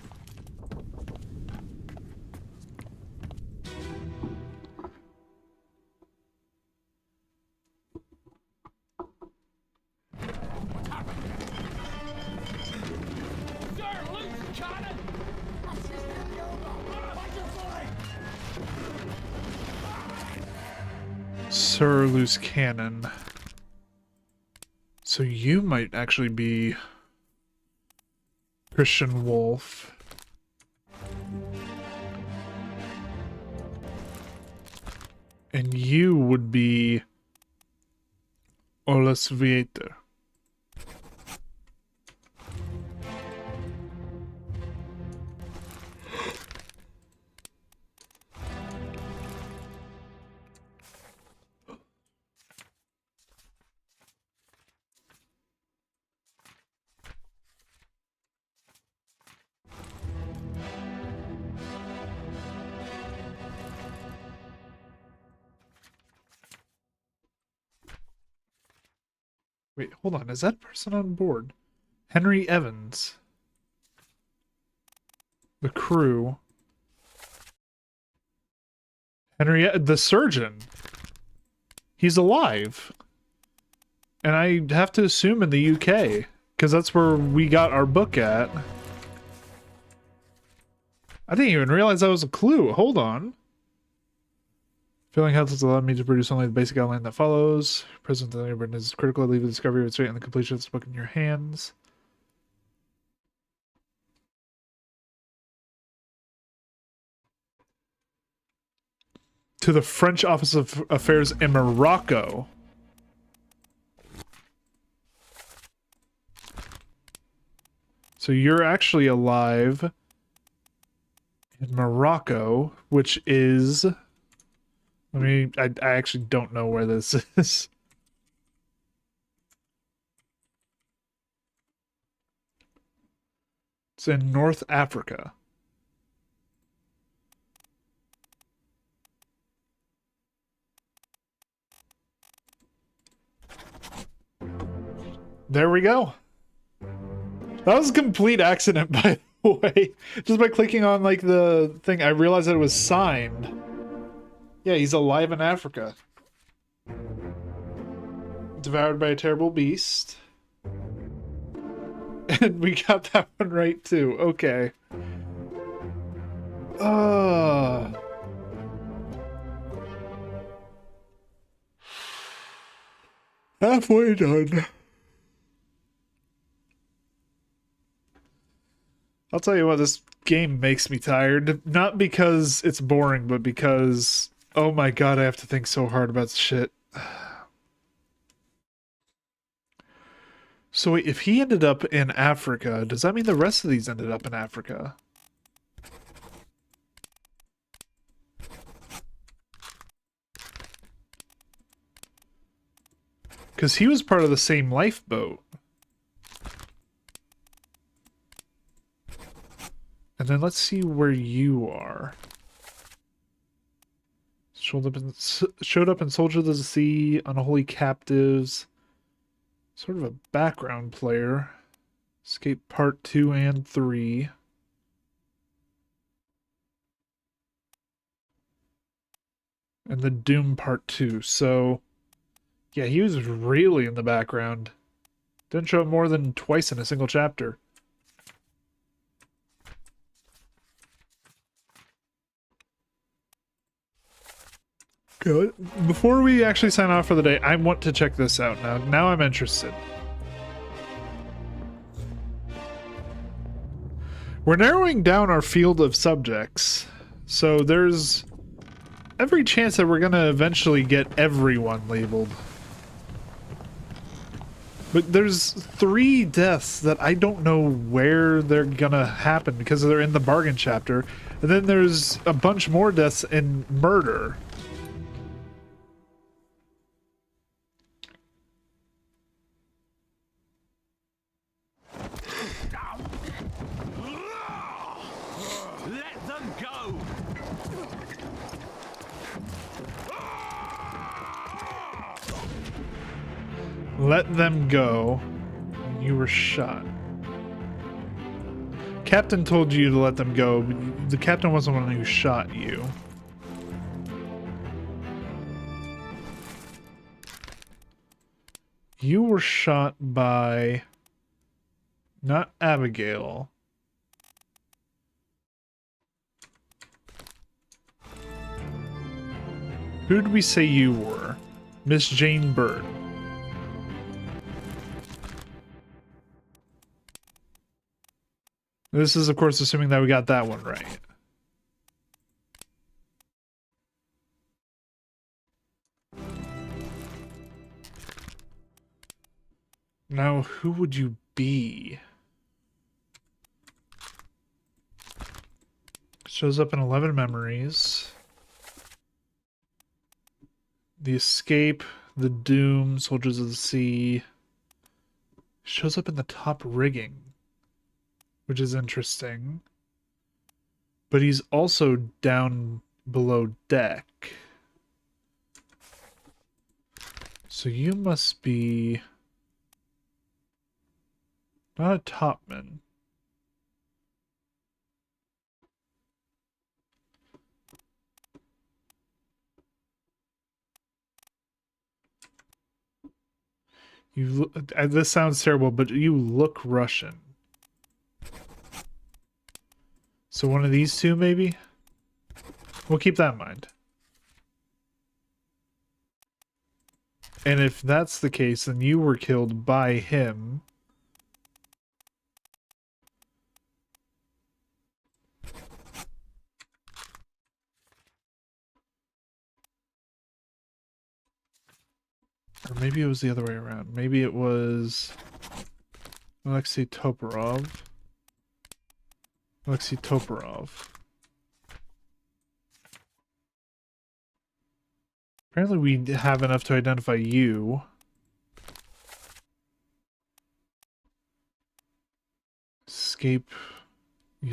Sir Loose Cannon. So you might actually be Christian Wolf. And you would be Olas Vieter. Wait, hold on. Is that person on board? Henry Evans. The crew. The surgeon. He's alive. And I have to assume in the UK. Because that's where we got our book at. I didn't even realize that was a clue. Hold on. Failing health has allowed me to produce only the basic outline that follows. Present the neighborhood is critical. Leave the discovery of its fate and the completion of this book in your hands. To the French Office of Affairs in Morocco. So you're actually alive in Morocco, which is... I actually don't know where this is. It's in North Africa. There we go. That was a complete accident, by the way. Just by clicking on, like, the thing, I realized that it was signed. Yeah, he's alive in Africa. Devoured by a terrible beast. And we got that one right, too. Okay. Halfway done. I'll tell you what, this game makes me tired. Not because it's boring, but because... oh my god, I have to think so hard about shit. So wait, if he ended up in Africa, does that mean the rest of these ended up in Africa? Because he was part of the same lifeboat. And then let's see where you are. Showed up in Soldier of the Sea, Unholy Captives. Sort of a background player. Escape Part 2 and 3. And the Doom Part 2. So, yeah, he was really in the background. Didn't show up more than twice in a single chapter. Good. Before we actually sign off for the day, I want to check this out now. Now I'm interested. We're narrowing down our field of subjects. So there's every chance that we're going to eventually get everyone labeled. But there's 3 deaths that I don't know where they're going to happen because they're in the bargain chapter. And then there's a bunch more deaths in murder. Let them go! Let them go. You were shot. Captain told you to let them go, but the captain wasn't the one who shot you. You were shot by... not Abigail. Who did we say you were? Miss Jane Bird. This is, of course, assuming that we got that one right. Now, who would you be? Shows up in 11 memories. The Escape, The Doom, Soldiers of the Sea. Shows up in the top rigging, which is interesting. But he's also down below deck. So you must be not a topman. You look, this sounds terrible, but you look Russian. So one of these two, maybe? We'll keep that in mind. And if that's the case, then you were killed by him. Or maybe it was the other way around. Maybe it was Alexei Toporov. Alexei Toporov. Apparently we have enough to identify you. Escape.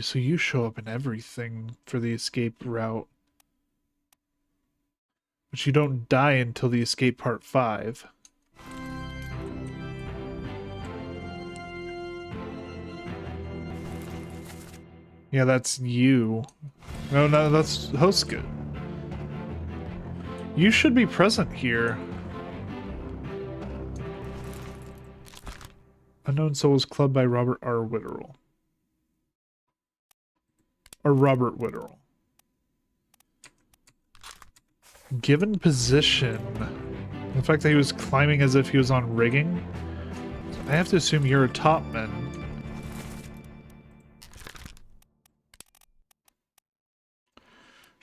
So you show up in everything for the escape route. But you don't die until the escape part 5. Yeah, that's you. No, that's Hoska. You should be present here. Unknown Souls Club by Robert R. Witterell. Or Robert Witterell. Given position. The fact that he was climbing as if he was on rigging. I have to assume you're a topman.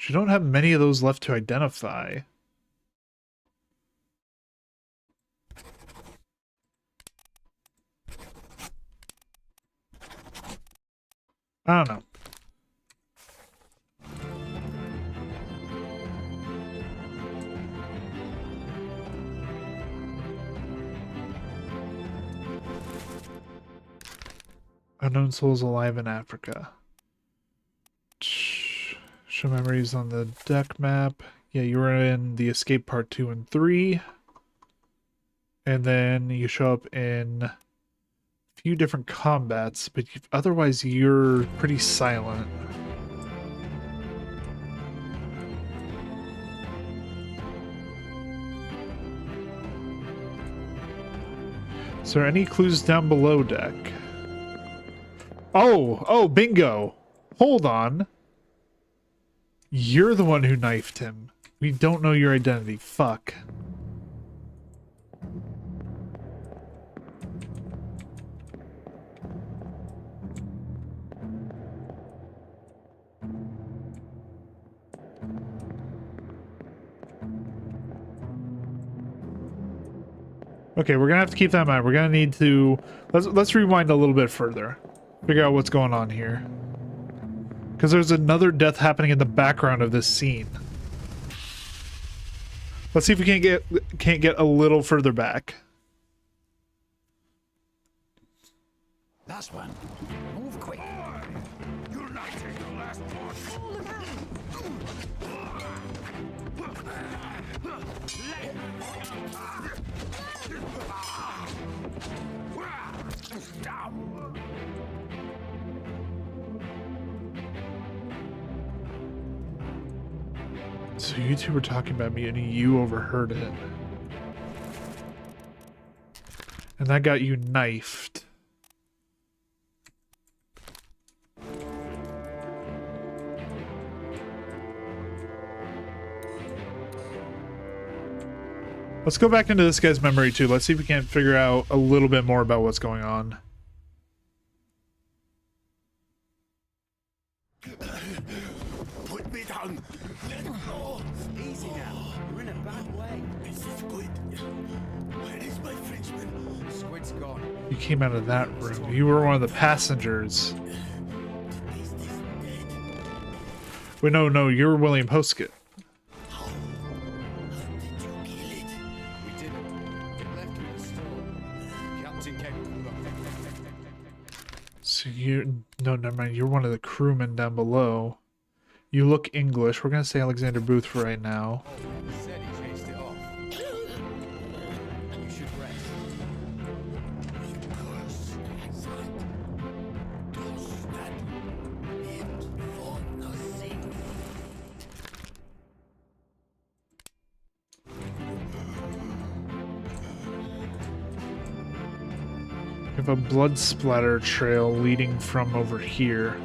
You don't have many of those left to identify. I don't know. Unknown souls alive in Africa. Show memories on the deck map. Yeah, you were in the escape part 2 and 3. And then you show up in a few different combats, but otherwise you're pretty silent. Is there any clues down below deck? Oh, bingo. Hold on. You're the one who knifed him. We don't know your identity. Fuck. Okay, we're gonna have to keep that in mind. We're gonna need to let's rewind a little bit further. Figure out what's going on here. Because there's another death happening in the background of this scene. Let's see if we can't get a little further back. Last one. Move quick. You're not taking the last one. So you two were talking about me and you overheard it. And that got you knifed. Let's go back into this guy's memory too. Let's see if we can't figure out a little bit more about what's going on. Put me down. Let go. Easy now. You're in a bad way. This is good. Where is my Frenchman? Squid's gone. You came out of that room. You were one of the passengers. Is this dead? Wait, no, you were William Hoskett. How did you kill it? We didn't. It left you in the store. Captain came and pulled up. So no, never mind. You're one of the crewmen down below. You look English. We're gonna say Alexander Booth for right now. He said he chased it off. You should rest. Curse that does that live for nothing. We have a blood splatter trail leading from over here.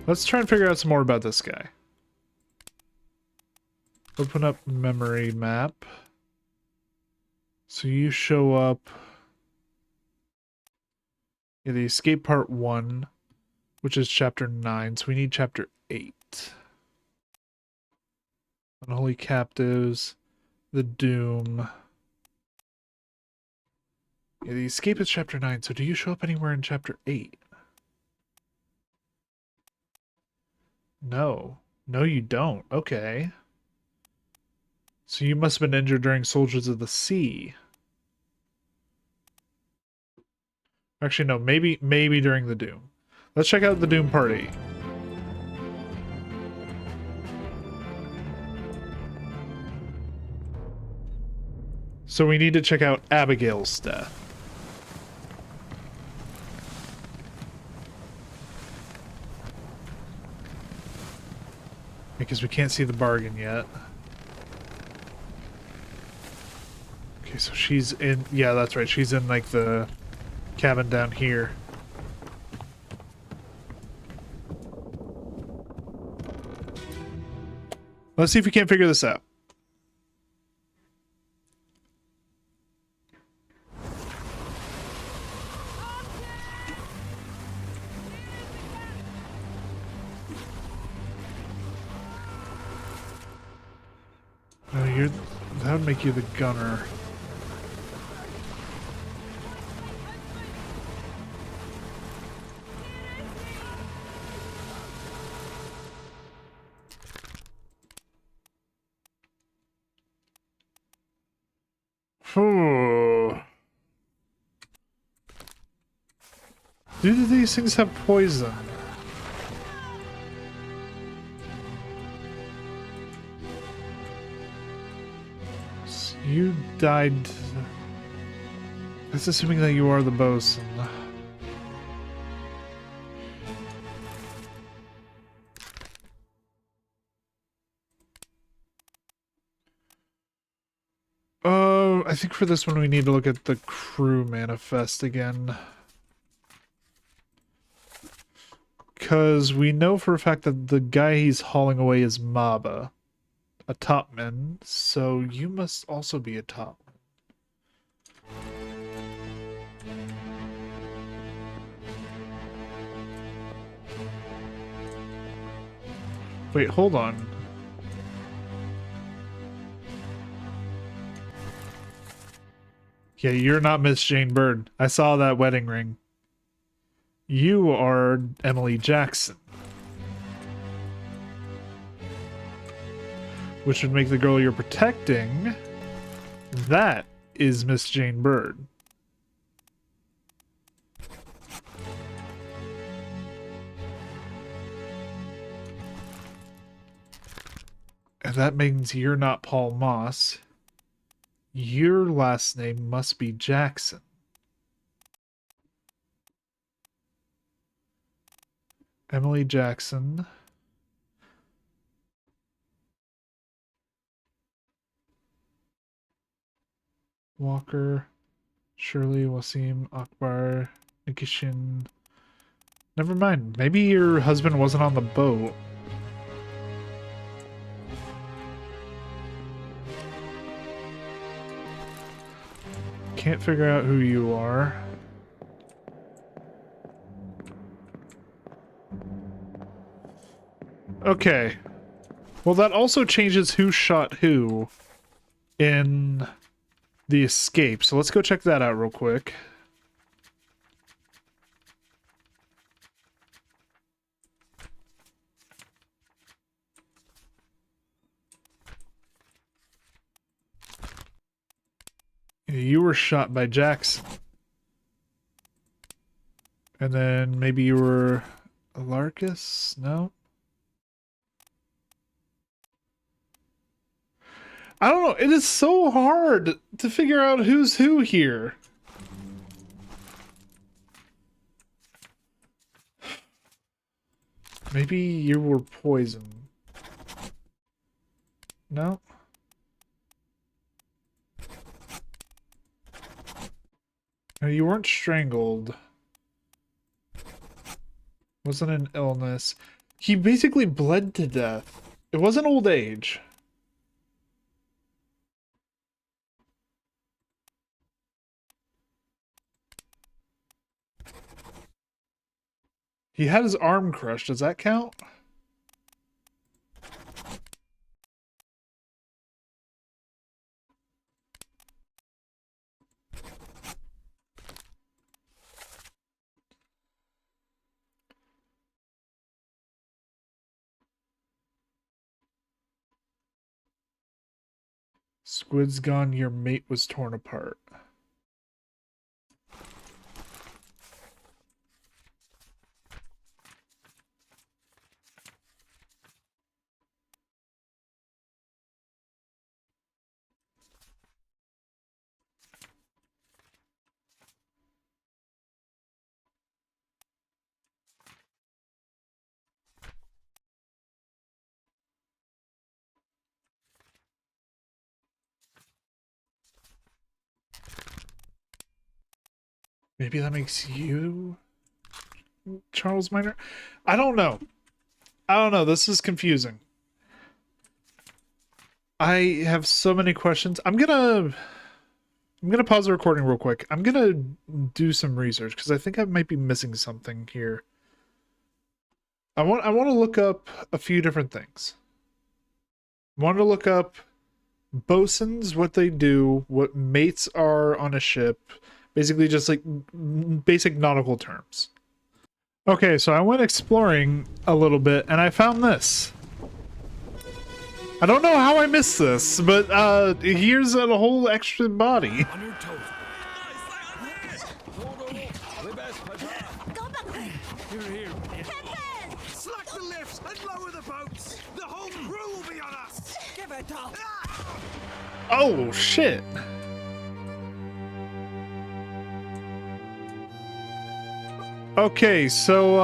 Let's try and figure out some more about this guy. Open up memory map. So you show up in the escape part 1, which is chapter 9. So we need chapter 8. Unholy captives, the doom. Yeah, the escape is chapter 9. So do you show up anywhere in chapter 8? No. No, you don't. Okay. So you must have been injured during Soldiers of the Sea. Actually, no. Maybe during the Doom. Let's check out the Doom party. So we need to check out Abigail's death. Because we can't see the bargain yet. Okay, so she's in... Yeah, that's right. She's in, like, the cabin down here. Let's see if we can't figure this out. No, that would make you the gunner. Do these things have poison? So you died. That's assuming that you are the bosun. I think for this one we need to look at the crew manifest again. Because we know for a fact that the guy he's hauling away is Maba, a topman, so you must also be a topman. Wait, hold on. Yeah, you're not Miss Jane Bird. I saw that wedding ring. You are Emily Jackson. Which would make the girl you're protecting. That is Miss Jane Bird. And that means you're not Paul Moss. Your last name must be Jackson. Emily Jackson. Walker. Shirley, Wasim, Akbar, Nikishin. Never mind. Maybe your husband wasn't on the boat. Can't figure out who you are. Okay. Well, that also changes who shot who in the escape. So let's go check that out real quick. You were shot by Jackson. And then maybe you were Alarcus? No? I don't know. It is so hard to figure out who's who here. Maybe you were poisoned. No? No, you weren't strangled. Wasn't an illness. He basically bled to death. It wasn't old age. He had his arm crushed. Does that count? Squid's gone, your mate was torn apart. Maybe that makes you Charles Minor? I don't know. I don't know. This is confusing. I have so many questions. I'm gonna pause the recording real quick. I'm gonna do some research because I think I might be missing something here. I want to look up a few different things. I want to look up bosuns, what they do, what mates are on a ship. Basically just like basic nautical terms. Okay, so I went exploring a little bit and I found this. I don't know how I missed this, but here's a whole extra body. On your toes. Here. Slack the lifts and lower the boats. The whole crew will be on us. Give it up. Oh, shit. Okay, so,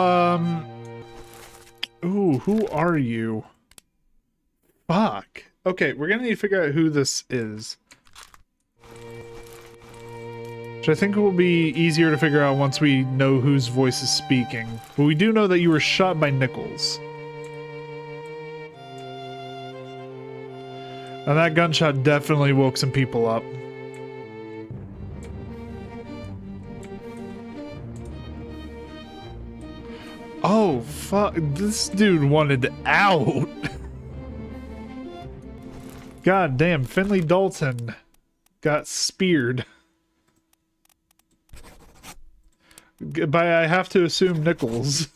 ooh, who are you? Fuck. Okay, we're gonna need to figure out who this is. Which I think will be easier to figure out once we know whose voice is speaking. But we do know that you were shot by Nichols. And that gunshot definitely woke some people up. Oh, fuck. This dude wanted out. God damn, Finley Dalton got speared. By, I have to assume, Nichols.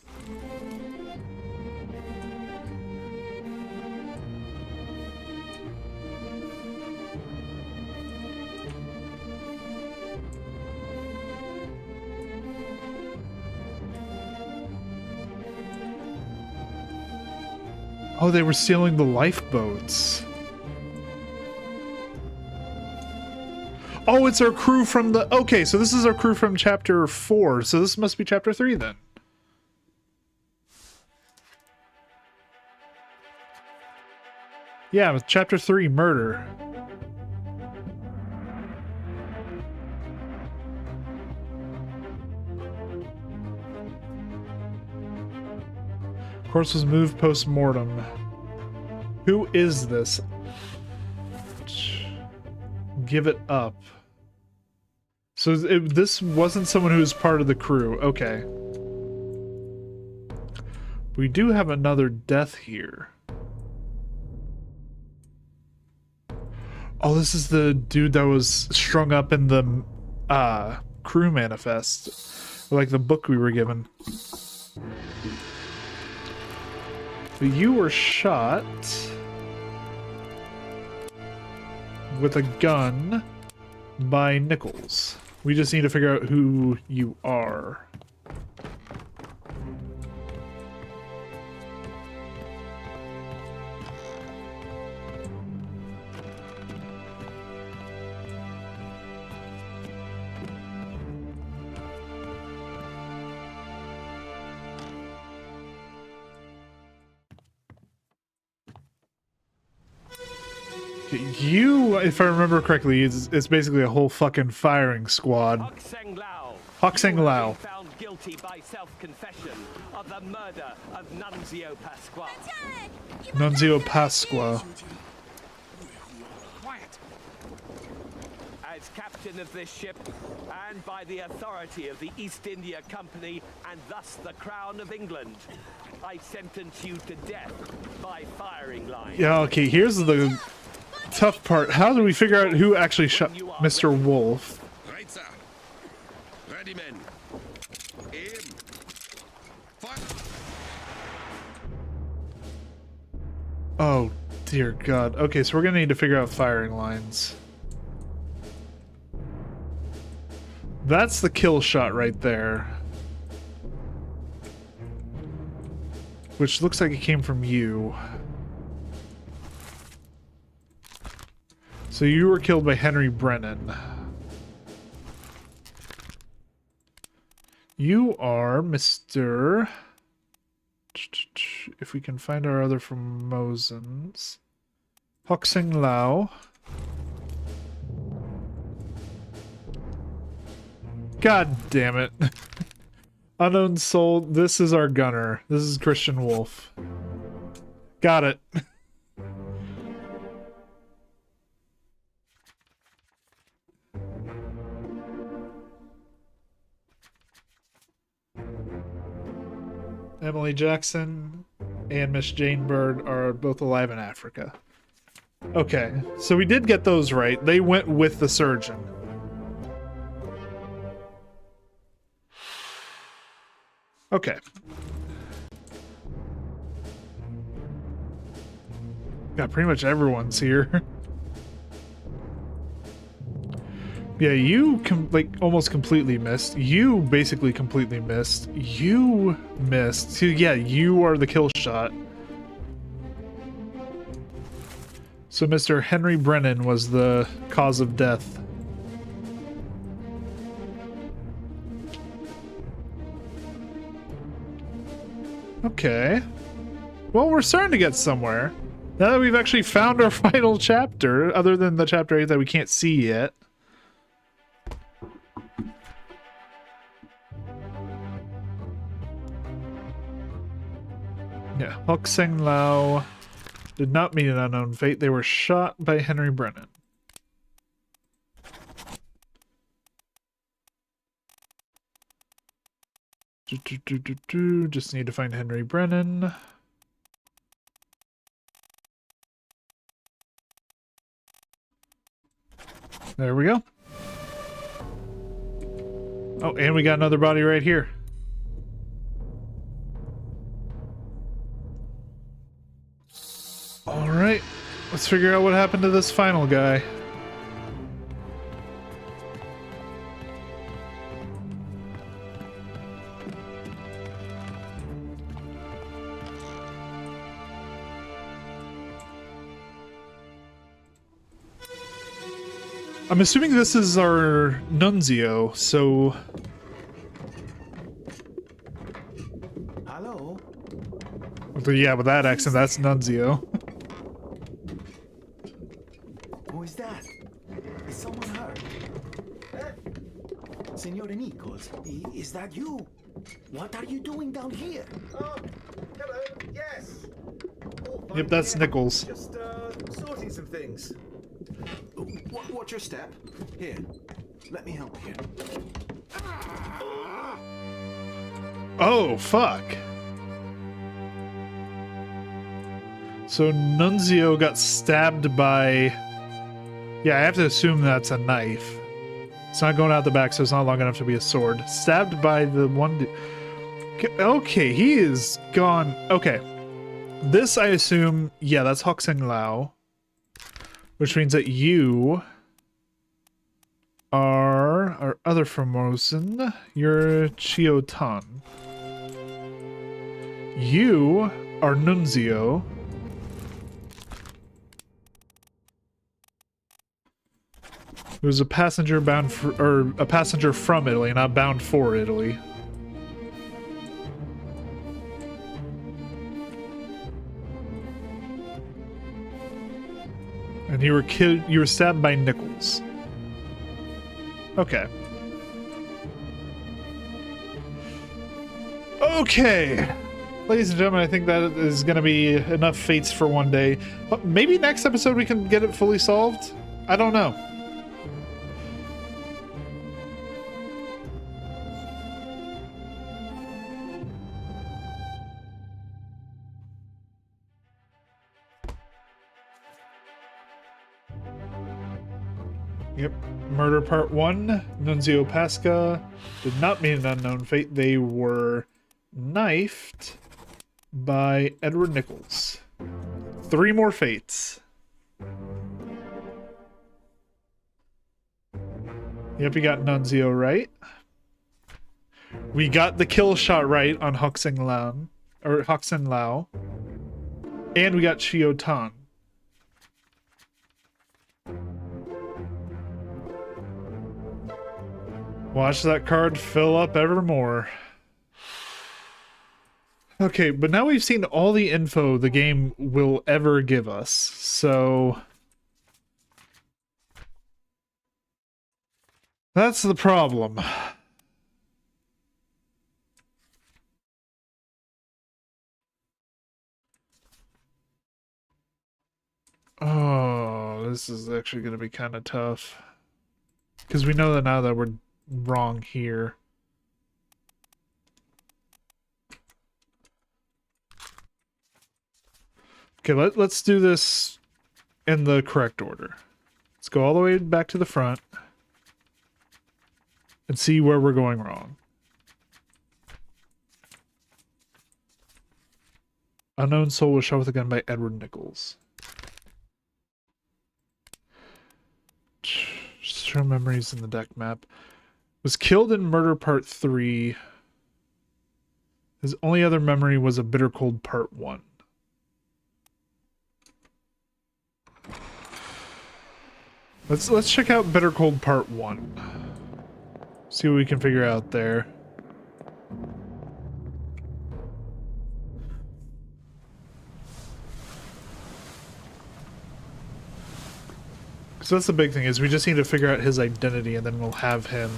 Oh, they were stealing the lifeboats. Oh, it's our crew from the... Okay, so this is our crew from chapter 4. So this must be chapter 3 then. Yeah, with chapter 3, murder. Corpse was moved post-mortem. Who is this? Give it up. So this wasn't someone who was part of the crew. Okay. We do have another death here. Oh, this is the dude that was strung up in the crew manifest. Like the book we were given. But you were shot with a gun by Nichols. We just need to figure out who you are. You, if I remember correctly, it's basically a whole fucking firing squad. Hokseng Lao. Found guilty by self-confession of the murder of Nunzio Pasqua. Nunzio Pasqua. Quiet. As captain of this ship, and by the authority of the East India Company, and thus the Crown of England, I sentence you to death by firing line. Yeah, okay, here's the tough part. How do we figure out who actually shot Mr. Wolf? Right, sir. Ready, men. Aim. Fire. Oh, dear God. Okay, so we're gonna need to figure out firing lines. That's the kill shot right there. Which looks like it came from you. So you were killed by Henry Brennan. You are Mr. If we can find our other Formosans. Hokseng Lao. God damn it. Unknown soul, this is our gunner. This is Christian Wolf. Got it. Emily Jackson and Miss Jane Bird are both alive in Africa. Okay, so we did get those right. They went with the surgeon. Okay. Yeah, pretty much everyone's here. Yeah, you like almost completely missed. You basically completely missed. You missed. So yeah, you are the kill shot. So Mr. Henry Brennan was the cause of death. Okay. Well, we're starting to get somewhere. Now that we've actually found our final chapter, other than the chapter 8 that we can't see yet. Yeah, Hok Seng Lao did not meet an unknown fate. They were shot by Henry Brennan. Just need to find Henry Brennan. There we go. Oh, and we got another body right here. All right, let's figure out what happened to this final guy. I'm assuming this is our nuncio, so... Hello? Yeah, with that accent, that's nuncio. Who is that? Is someone hurt? Signore Nichols, is that you? What are you doing down here? Oh, hello. Yes. All fine Yep, that's here. Nichols. Just sorting some things. Watch your step. Here, let me help you. Oh, fuck. So Nunzio got stabbed by... Yeah, I have to assume that's a knife. It's not going out the back, so it's not long enough to be a sword. Stabbed by the one... Okay, he is gone. Okay. This, I assume... Yeah, that's Hok Seng Lao. Which means that you... are our other Formosan. You're Chio Tan. You are Nunzio. Who's a passenger bound for, or a passenger from Italy, not bound for Italy. And you were killed. You were stabbed by Nichols. Okay. Okay. Ladies and gentlemen, I think that is going to be enough fates for one day. Maybe next episode we can get it fully solved? I don't know. Yep. Murder Part 1. Nunzio Pasca did not meet an unknown fate. They were knifed by Edward Nichols. 3 more fates. Yep, we got Nunzio right. We got the kill shot right on Hok Seng Lao. Or Hok Seng Lao. And we got Chio Tan. Watch that card fill up ever more. Okay, but now we've seen all the info the game will ever give us, so... That's the problem. Oh, this is actually going to be kind of tough. Because we know that now that we're wrong here. Okay, let's do this in the correct order. Let's go all the way back to the front and see where we're going wrong. Unknown soul was shot with a gun by Edward Nichols. Internal memories in the deck map. Was killed in Murder Part 3. His only other memory was a Bitter Cold Part 1. Let's check out Bitter Cold Part 1. See what we can figure out there. So that's the big thing, is we just need to figure out his identity and then we'll have him.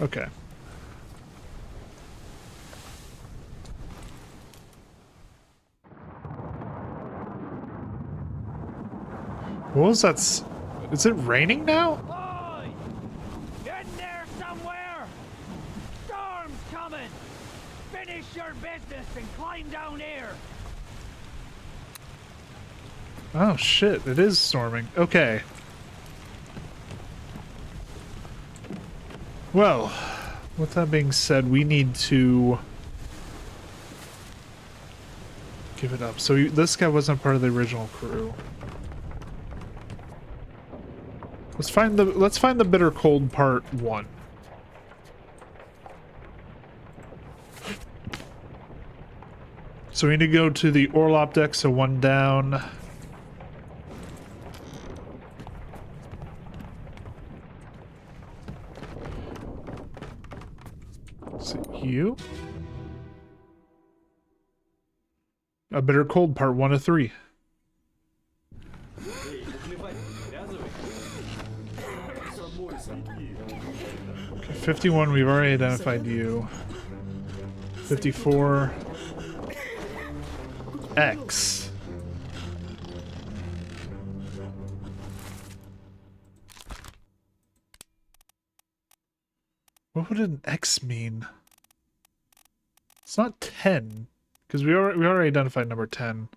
Okay. What was that? Is it raining now? Oi! In there somewhere! Storm's coming! Finish your business and climb down here! Oh shit, it is storming. Okay. Well, with that being said, we need to give it up. So this guy wasn't part of the original crew. Let's find the Bitter Cold Part 1. So we need to go to the Orlop deck, so 1 down. Is it you? A Bitter Cold Part 1 of 3. 51, we've already identified you. 54. X. What would an X mean? It's not 10, because we already identified number 10.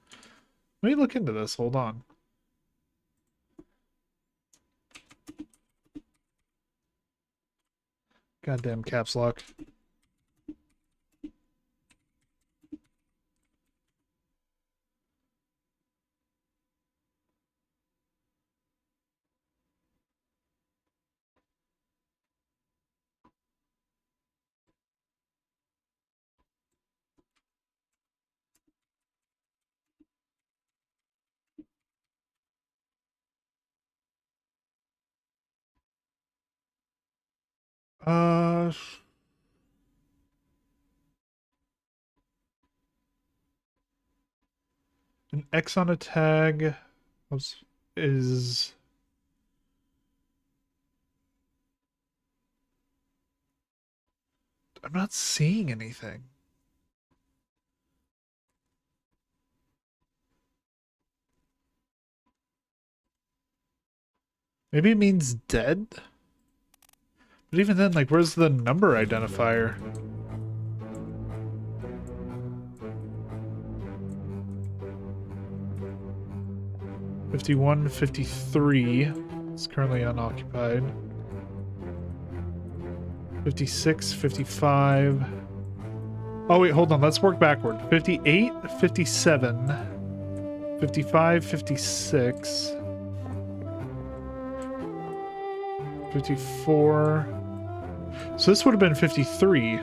Let me look into this. Hold on. Goddamn caps lock. An X on a tag is I'm not seeing anything. Maybe it means dead? But even then, like, where's the number identifier? (51, 53) is currently unoccupied. 56, 55. Oh wait, hold on, let's work backward. 58, 57, 55, 56, 54. So this would have been 53.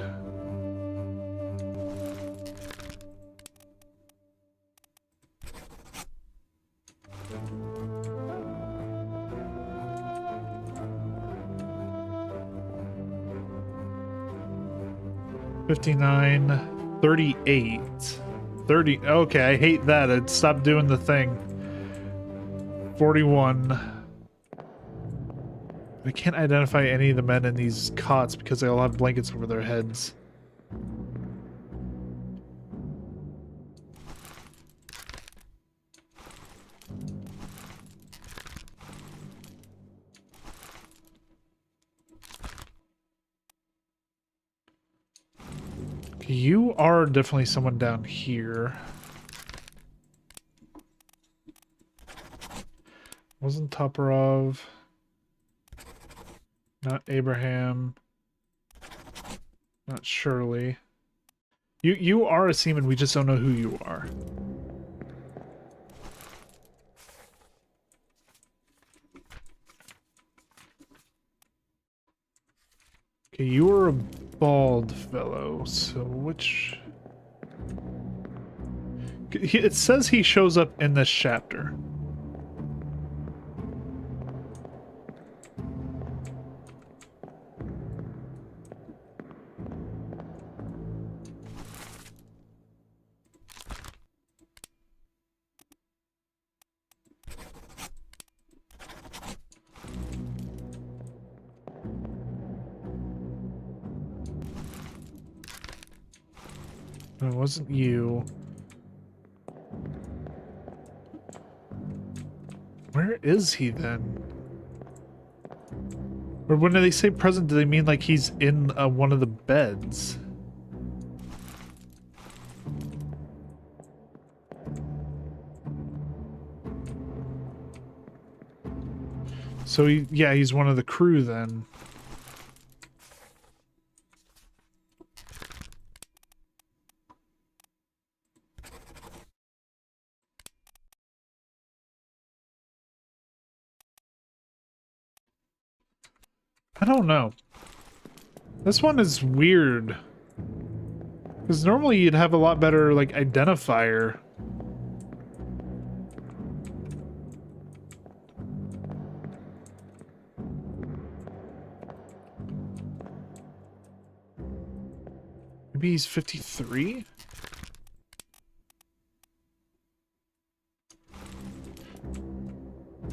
(59, 38, 30). Okay, I hate that. It stopped doing the thing. 41. I can't identify any of the men in these cots because they all have blankets over their heads. You are definitely someone down here. Wasn't Toporov. Not Abraham. Not Shirley. You are a seaman, we just don't know who you are. Okay, you are a bald fellow, so which... It says he shows up in this chapter. It wasn't you. Where is he then? Or when they say present, do they mean like he's in one of the beds? So yeah, he's one of the crew then. I don't know. This one is weird. Because normally you'd have a lot better, like, identifier. Maybe he's 53?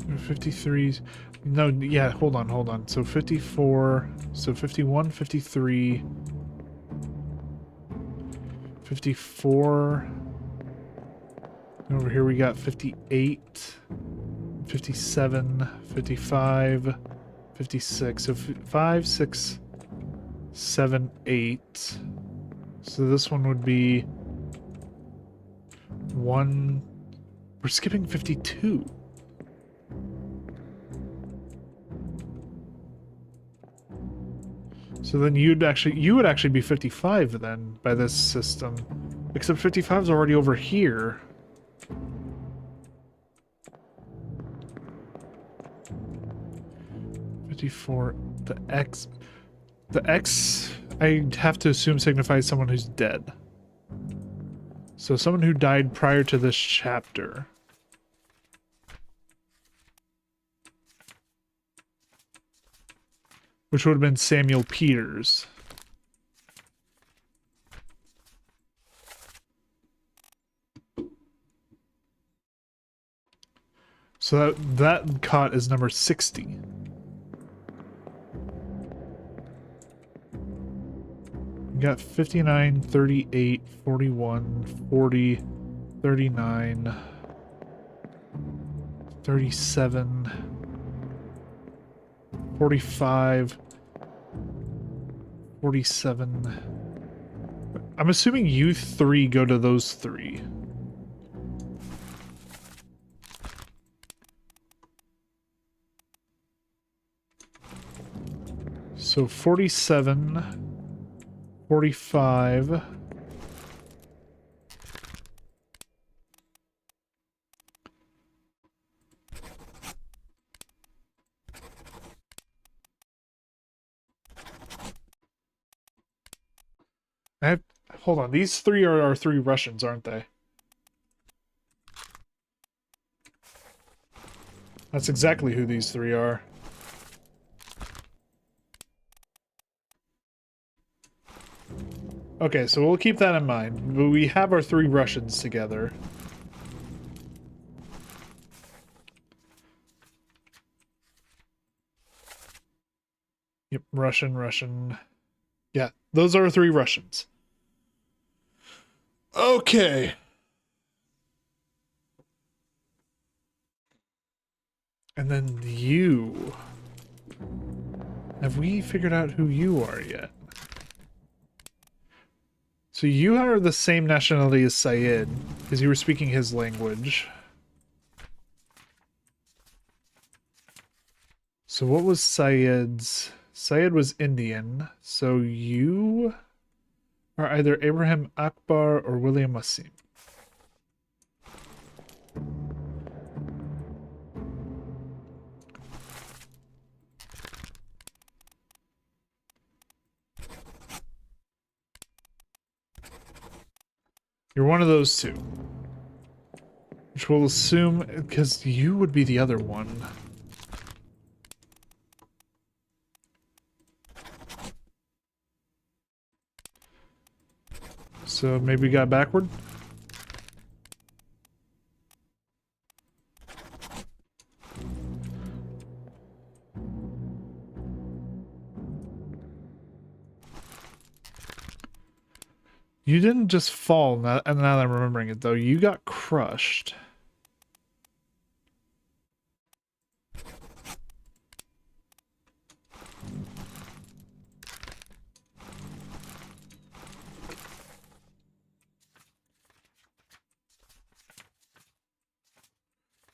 Or 53's... No, yeah, hold on. So 54... So 51, 53... 54... Over here we got 58... 57... 55... 56... So 5, 6... 7, 8... So this one would be... 1... We're skipping 52. So then you would actually be 55 then by this system. Except 55 is already over here. The X I have to assume signifies someone who's dead. So someone who died prior to this chapter. Which would have been Samuel Peters. So that cot is number 60. We got 59, 38, 41, 40, 39, 37, 45, 47. I'm assuming you three go to those three. So 47, 45. Hold on, these three are our three Russians, aren't they? That's exactly who these three are. Okay, so we'll keep that in mind. But we have our three Russians together. Yep, Russian. Yeah, those are our three Russians. Okay. And then you. Have we figured out who you are yet? So you are the same nationality as Syed, because you were speaking his language. So what was Syed's? Syed was Indian, so you are either Abraham Akbar or William Wasim. You're one of those two. Which we'll assume, because you would be the other one. So maybe we got backward? You didn't just fall, now that I'm remembering it though. You got crushed.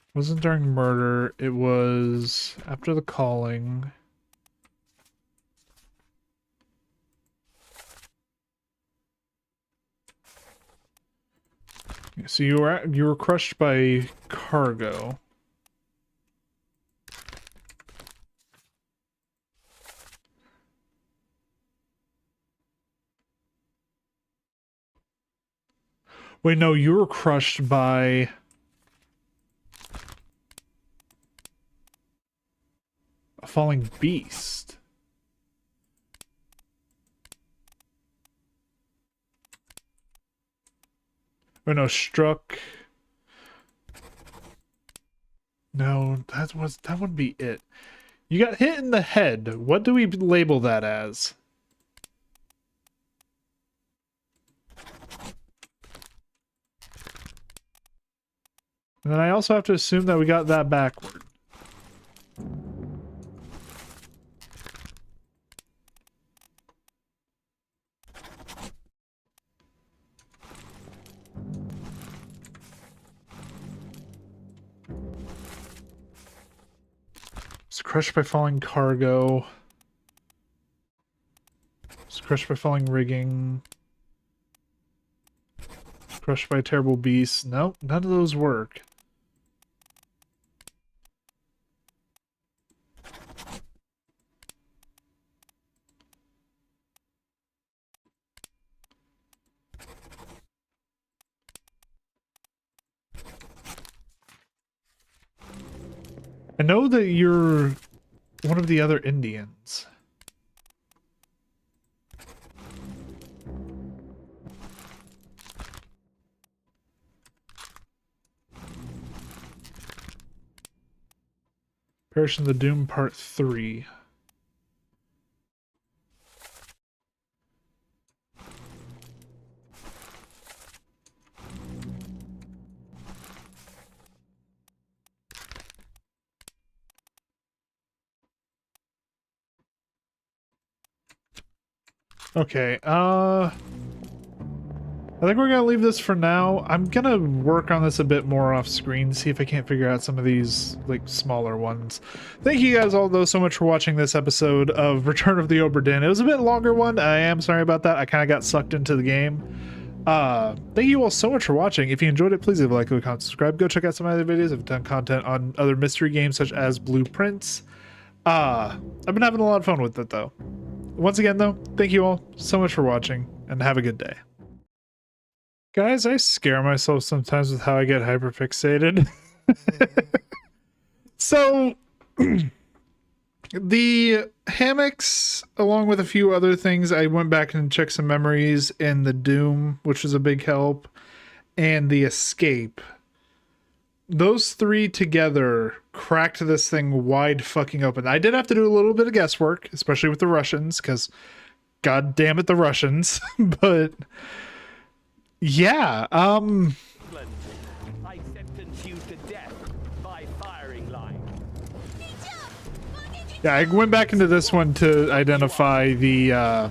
It wasn't during murder, it was after the calling. So you were crushed by cargo. Wait, no, you were crushed by a falling beast. Oh no, struck. No, that wouldn't be it. You got hit in the head. What do we label that as? And then I also have to assume that we got that backward. It's crushed by falling cargo. It's crushed by falling rigging. Crushed by terrible beasts. Nope, none of those work. I know that you're one of the other Indians. Perish in the Doom Part 3. Okay, I think we're gonna leave this for now. I'm gonna work on this a bit more off screen, see if I can't figure out some of these, like, smaller ones. Thank you guys all, though, so much for watching this episode of Return of the Obra Dinn. It was a bit longer one. I am sorry about that. I kind of got sucked into the game. Thank you all so much for watching. If you enjoyed it, please leave a like, leave a comment, subscribe. Go check out some other videos. I've done content on other mystery games, such as Blueprints. I've been having a lot of fun with it, though. Once again, though, thank you all so much for watching, and have a good day. Guys, I scare myself sometimes with how I get hyperfixated. So, the hammocks, along with a few other things, I went back and checked some memories in the Doom, which was a big help, and the escape. Those three together cracked this thing wide fucking open. I did have to do a little bit of guesswork, especially with the Russians, because god damn it, the Russians. But yeah, I sentence you to death by firing line. yeah, I went back into this one to identify the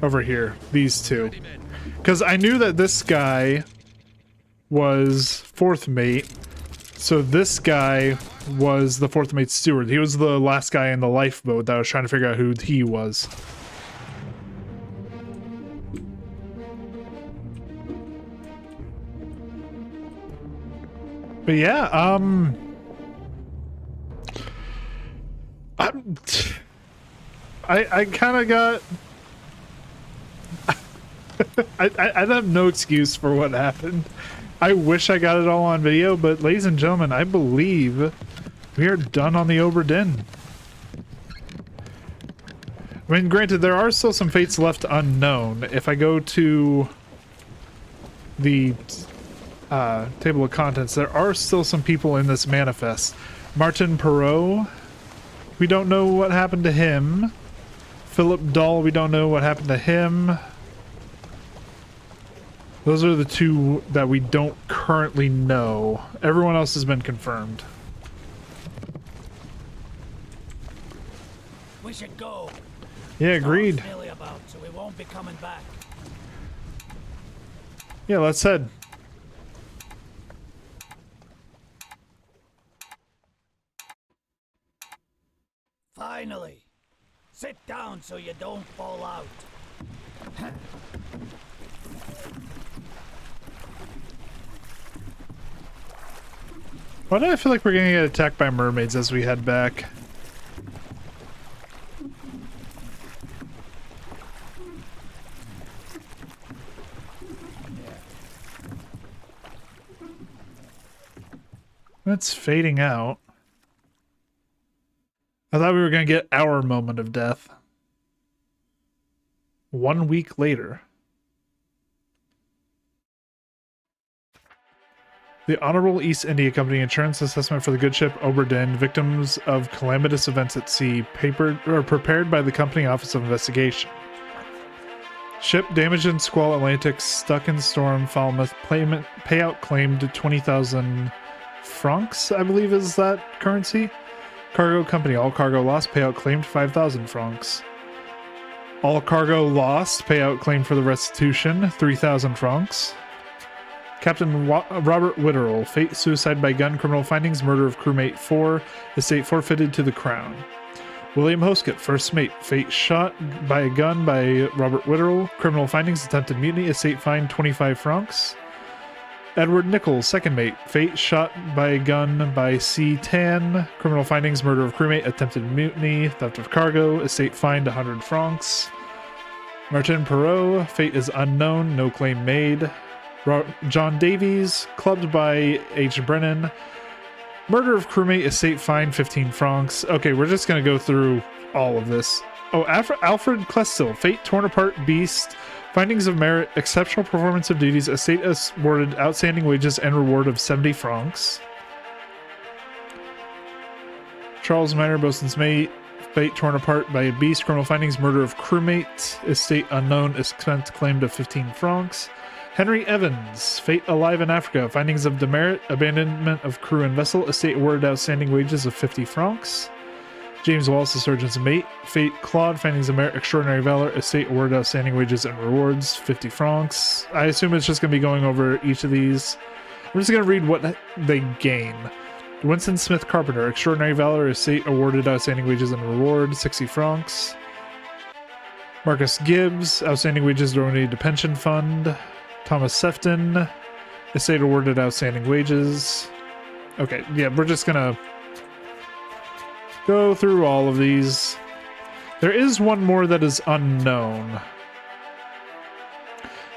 over here, these two, because I knew that this guy was fourth mate. So this guy was the fourth mate steward. He was the last guy in the lifeboat that I was trying to figure out who he was. But yeah, I kind of got I have no excuse for what happened. I wish I got it all on video, but ladies and gentlemen, I believe we are done on the Obra Dinn. I mean, granted, there are still some fates left unknown. If I go to the table of contents, there are still some people in this manifest. Martin Perot, we don't know what happened to him. Philip Dahl, we don't know what happened to him. Those are the two that we don't currently know. Everyone else has been confirmed. We should go. Yeah, agreed. Storm's nearly about, so we won't be coming back. Yeah, let's head. Finally. Sit down so you don't fall out. Why do I feel like we're gonna get attacked by mermaids as we head back? That's fading out. I thought we were gonna get our moment of death. 1 week later. The Honorable East India Company insurance assessment for the good ship Obra Dinn, victims of calamitous events at sea, prepared by the Company Office of Investigation. Ship damaged in Squall Atlantic, stuck in storm, Falmouth, payout claimed 20,000 francs, I believe is that currency. Cargo company, all cargo lost, payout claimed 5,000 francs. All cargo lost, payout claimed for the restitution, 3,000 francs. Captain Robert Witterell, fate suicide by gun, criminal findings, murder of crewmate 4, estate forfeited to the Crown. William Hoskett, first mate, fate shot by a gun by Robert Witterell, criminal findings, attempted mutiny, estate fine 25 francs. Edward Nichols, second mate, fate shot by a gun by C. Tan, criminal findings, murder of crewmate, attempted mutiny, theft of cargo, estate fined 100 francs. Martin Perot, fate is unknown, no claim made. John Davies, clubbed by H. Brennan, murder of crewmate, estate fine 15 francs. Okay, we're just gonna go through all of this. Oh, Alfred Klestill, fate torn apart, beast, findings of merit, exceptional performance of duties, estate awarded outstanding wages and reward of 70 francs. Charles Miner, bosun's mate, fate torn apart by a beast, criminal findings, murder of crewmate, estate unknown, expense claimed of 15 francs. Henry Evans, fate alive in Africa, findings of demerit, abandonment of crew and vessel, estate awarded outstanding wages of 50 francs. James Wallace, the surgeon's mate, fate Claude, findings of merit, extraordinary valor, estate awarded outstanding wages and rewards, 50 francs. I assume it's just going to be going over each of these. I'm just going to read what they gain. Winston Smith Carpenter, extraordinary valor, estate awarded outstanding wages and reward, 60 francs. Marcus Gibbs, outstanding wages donated to pension fund. Thomas Sefton, estate awarded outstanding wages. Okay, yeah, we're just gonna go through all of these. There is one more that is unknown.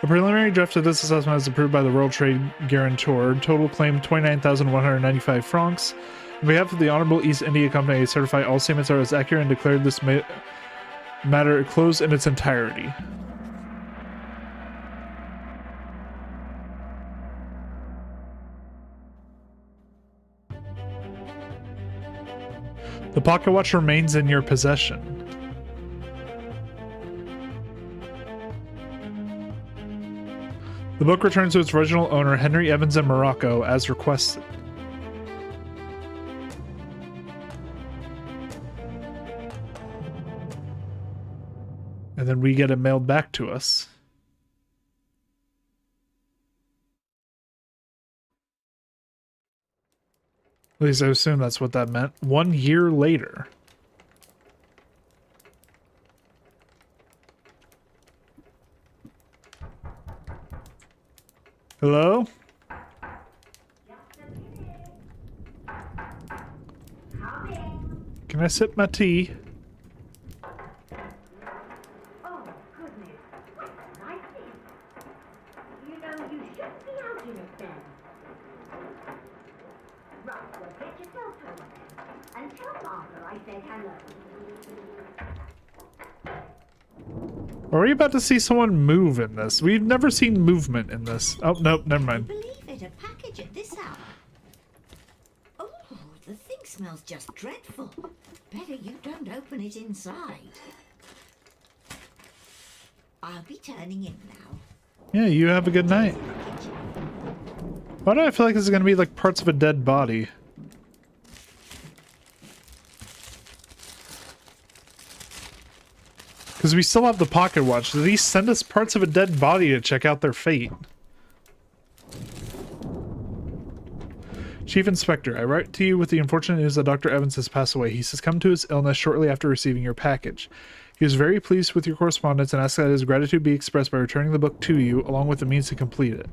A preliminary draft of this assessment is approved by the World Trade Guarantor. Total claim 29,195 francs. On behalf of the Honorable East India Company, I certify all statements are as accurate and declared this matter closed in its entirety. The pocket watch remains in your possession. The book returns to its original owner, Henry Evans in Morocco, as requested. And then we get it mailed back to us. At least I assume that's what that meant. 1 year later. Hello? Can I sip my tea? Oh, goodness. What a night. just the argument then. Right, well, get yourself home then. And tell Martha I said hello. Are we about to see someone move in this? We've never seen movement in this. Oh, nope, never mind. Believe it, a package at this hour. Oh, the thing smells just dreadful. Better you don't open it inside. I'll be turning in now. Yeah, you have a good night. Why do I feel like this is going to be like parts of a dead body? Because we still have the pocket watch. Did he send us parts of a dead body to check out their fate? Chief Inspector, I write to you with the unfortunate news that Dr. Evans has passed away. He succumbed to his illness shortly after receiving your package. He was very pleased with your correspondence and asked that his gratitude be expressed by returning the book to you, along with the means to complete it.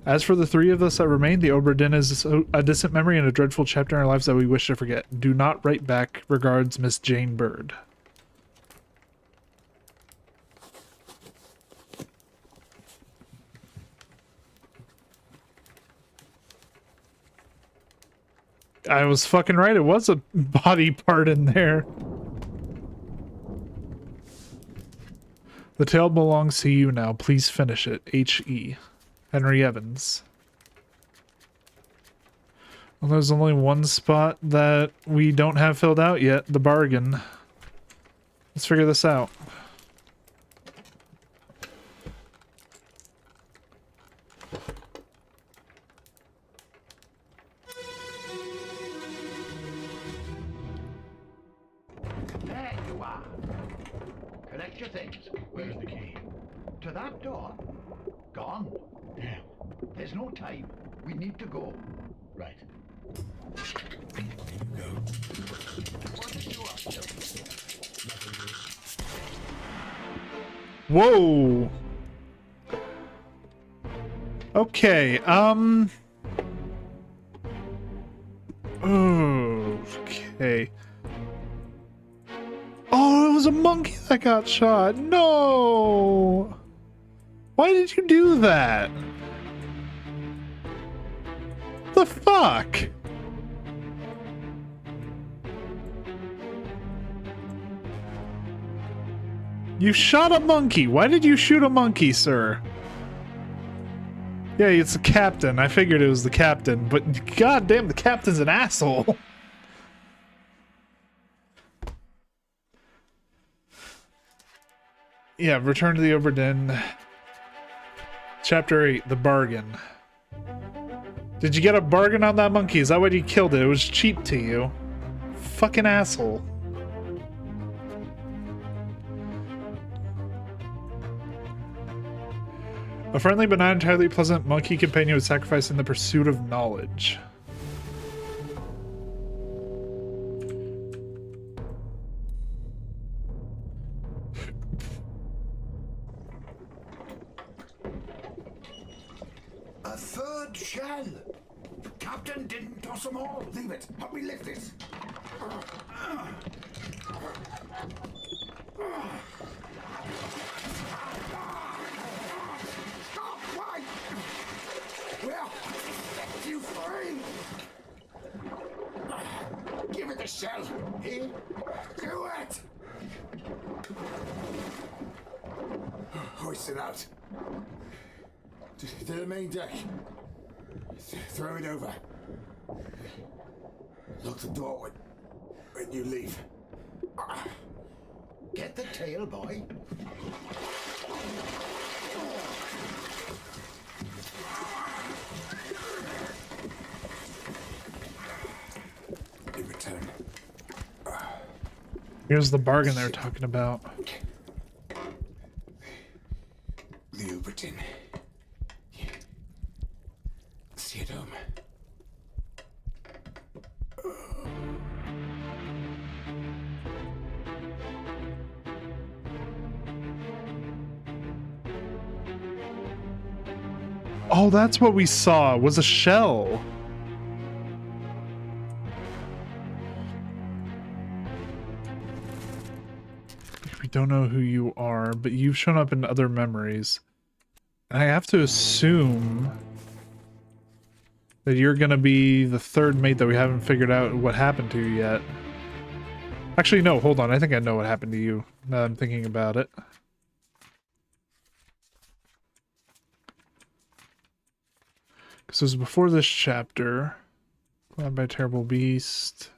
As for the three of us that remain, the Obra Dinn is a distant memory and a dreadful chapter in our lives that we wish to forget. Do not write back. Regards, Miss Jane Bird. I was fucking right. It was a body part in there. The tale belongs to you now. Please finish it. H.E. Henry Evans. Well, there's only one spot that we don't have filled out yet. The bargain. Let's figure this out. There you are. Collect your things. Where's the key? To that door. Gone. Damn. There's no time. We need to go. Right. There you go. What did you up to? Whoa. Okay, okay. Oh, it was a monkey that got shot. No. Why did you do that? The fuck? You shot a monkey. Why did you shoot a monkey, sir? Yeah, it's the captain. I figured it was the captain, but goddamn, the captain's an asshole. Yeah, Return to the Obra Dinn. Chapter 8, The Bargain. Did you get a bargain on that monkey? Is that why you killed it? It was cheap to you. Fucking asshole. A friendly but not entirely pleasant monkey companion was sacrificed in the pursuit of knowledge. A third shell. Captain didn't toss them all. Leave it. Help me lift this. Stop! Why? Well, set you free. Give it the shell. Here. Do it. Hoist it out. To the main deck. Throw it over. Lock the door when you leave. Get the tail, boy. In return. Here's the bargain they were talking about. The Obra Dinn. See it home. Oh, that's what we saw, was a shell. We don't know who you are, but you've shown up in other memories. And I have to assume that you're gonna be the third mate that we haven't figured out what happened to yet. Actually, no, hold on. I think I know what happened to you, now that I'm thinking about it. Because it was before this chapter. Grabbed by a terrible beast.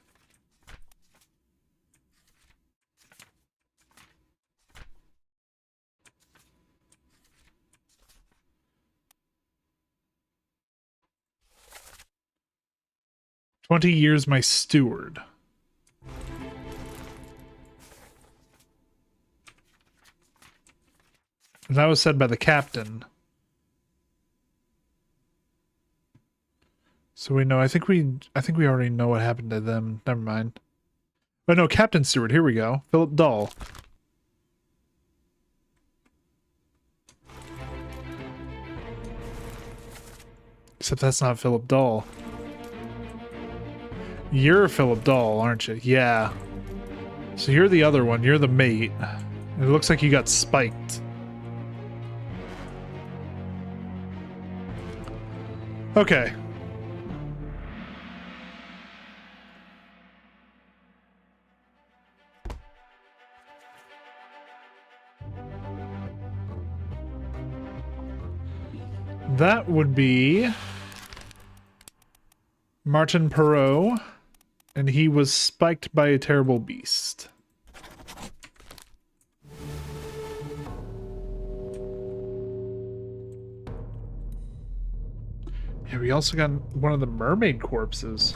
"20 years my steward." And that was said by the captain. So we know, I think we already know what happened to them. Never mind. Oh no, Captain Stewart, here we go. Philip Dahl. Except that's not Philip Dahl. You're Philip Dahl, aren't you? Yeah. So you're the other one. You're the mate. It looks like you got spiked. Okay. That would be Martin Perot, and he was spiked by a terrible beast. Yeah, we also got one of the mermaid corpses.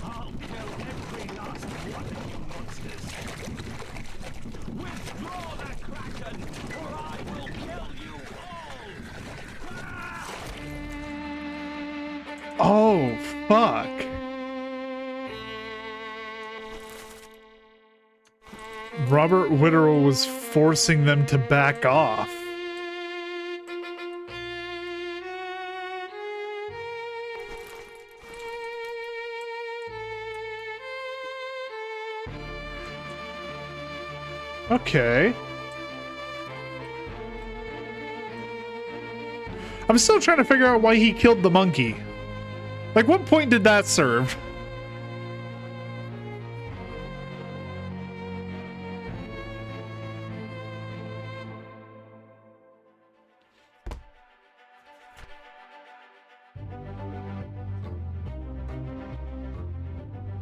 I'll kill every last one of you monsters. Withdraw the Kraken, or I will kill you all! Oh, fuck. Robert Witterell was forcing them to back off. Okay. I'm still trying to figure out why he killed the monkey. Like, what point did that serve?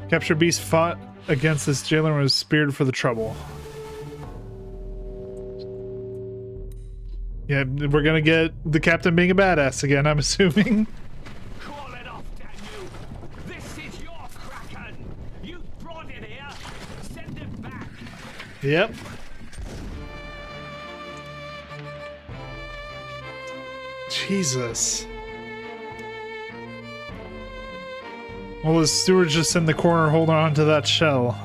Capture Beast fought against this jailer and was speared for the trouble. Yeah, we're gonna get the captain being a badass again, I'm assuming. Call it off, damn you! This is your Kraken! You brought it here! Send it back! Yep. Jesus. Well, the steward's just in the corner holding on to that shell.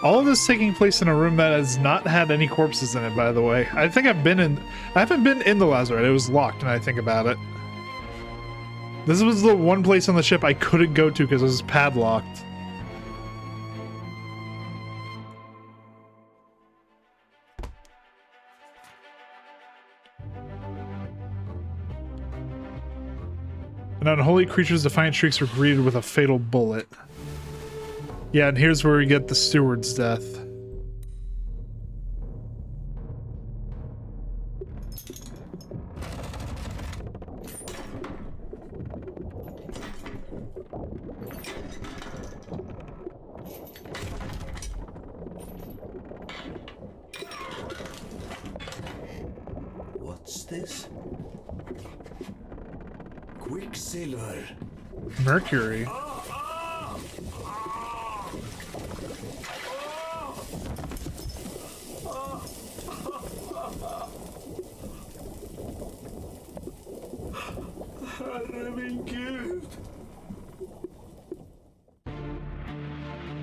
All of this taking place in a room that has not had any corpses in it, by the way. I haven't been in the lazarette. It was locked, and I think about it. This was the one place on the ship I couldn't go to because it was padlocked. And unholy creatures' defiant shrieks were greeted with a fatal bullet. Yeah, and here's where we get the steward's death. What's this? Quicksilver. Mercury.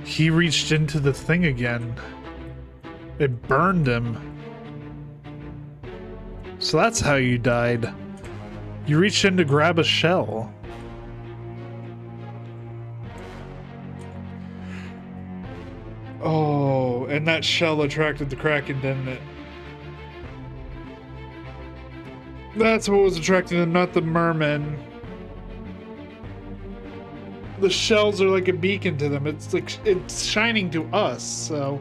He reached into the thing again. It burned him. So that's how you died. You reached in to grab a shell. Oh, and that shell attracted the Kraken, didn't it? That's what was attracting them, not the mermen. The shells are like a beacon to them. It's like it's shining to us, so.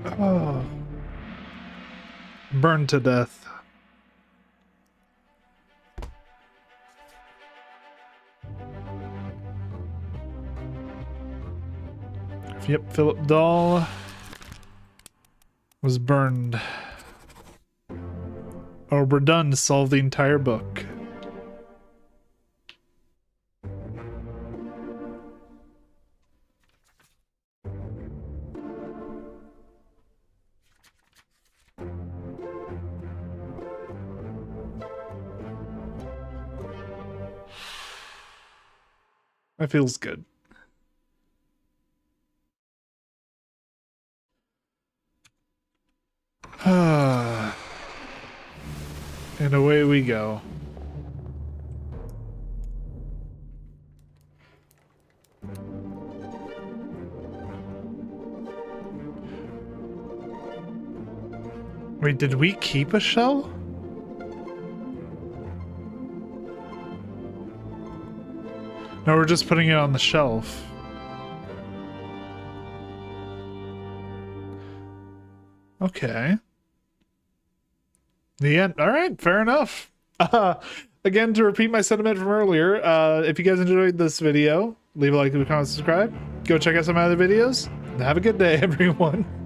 Oh. Burned to death. Yep, Philip Dahl was burned. Obra done to solve the entire book. That feels good. And away we go. Wait, did we keep a shell? No, we're just putting it on the shelf. Okay. The end. All right, fair enough. Again, to repeat my sentiment from earlier, if you guys enjoyed this video, leave a like, leave a comment, subscribe. Go check out some other videos. And have a good day, everyone.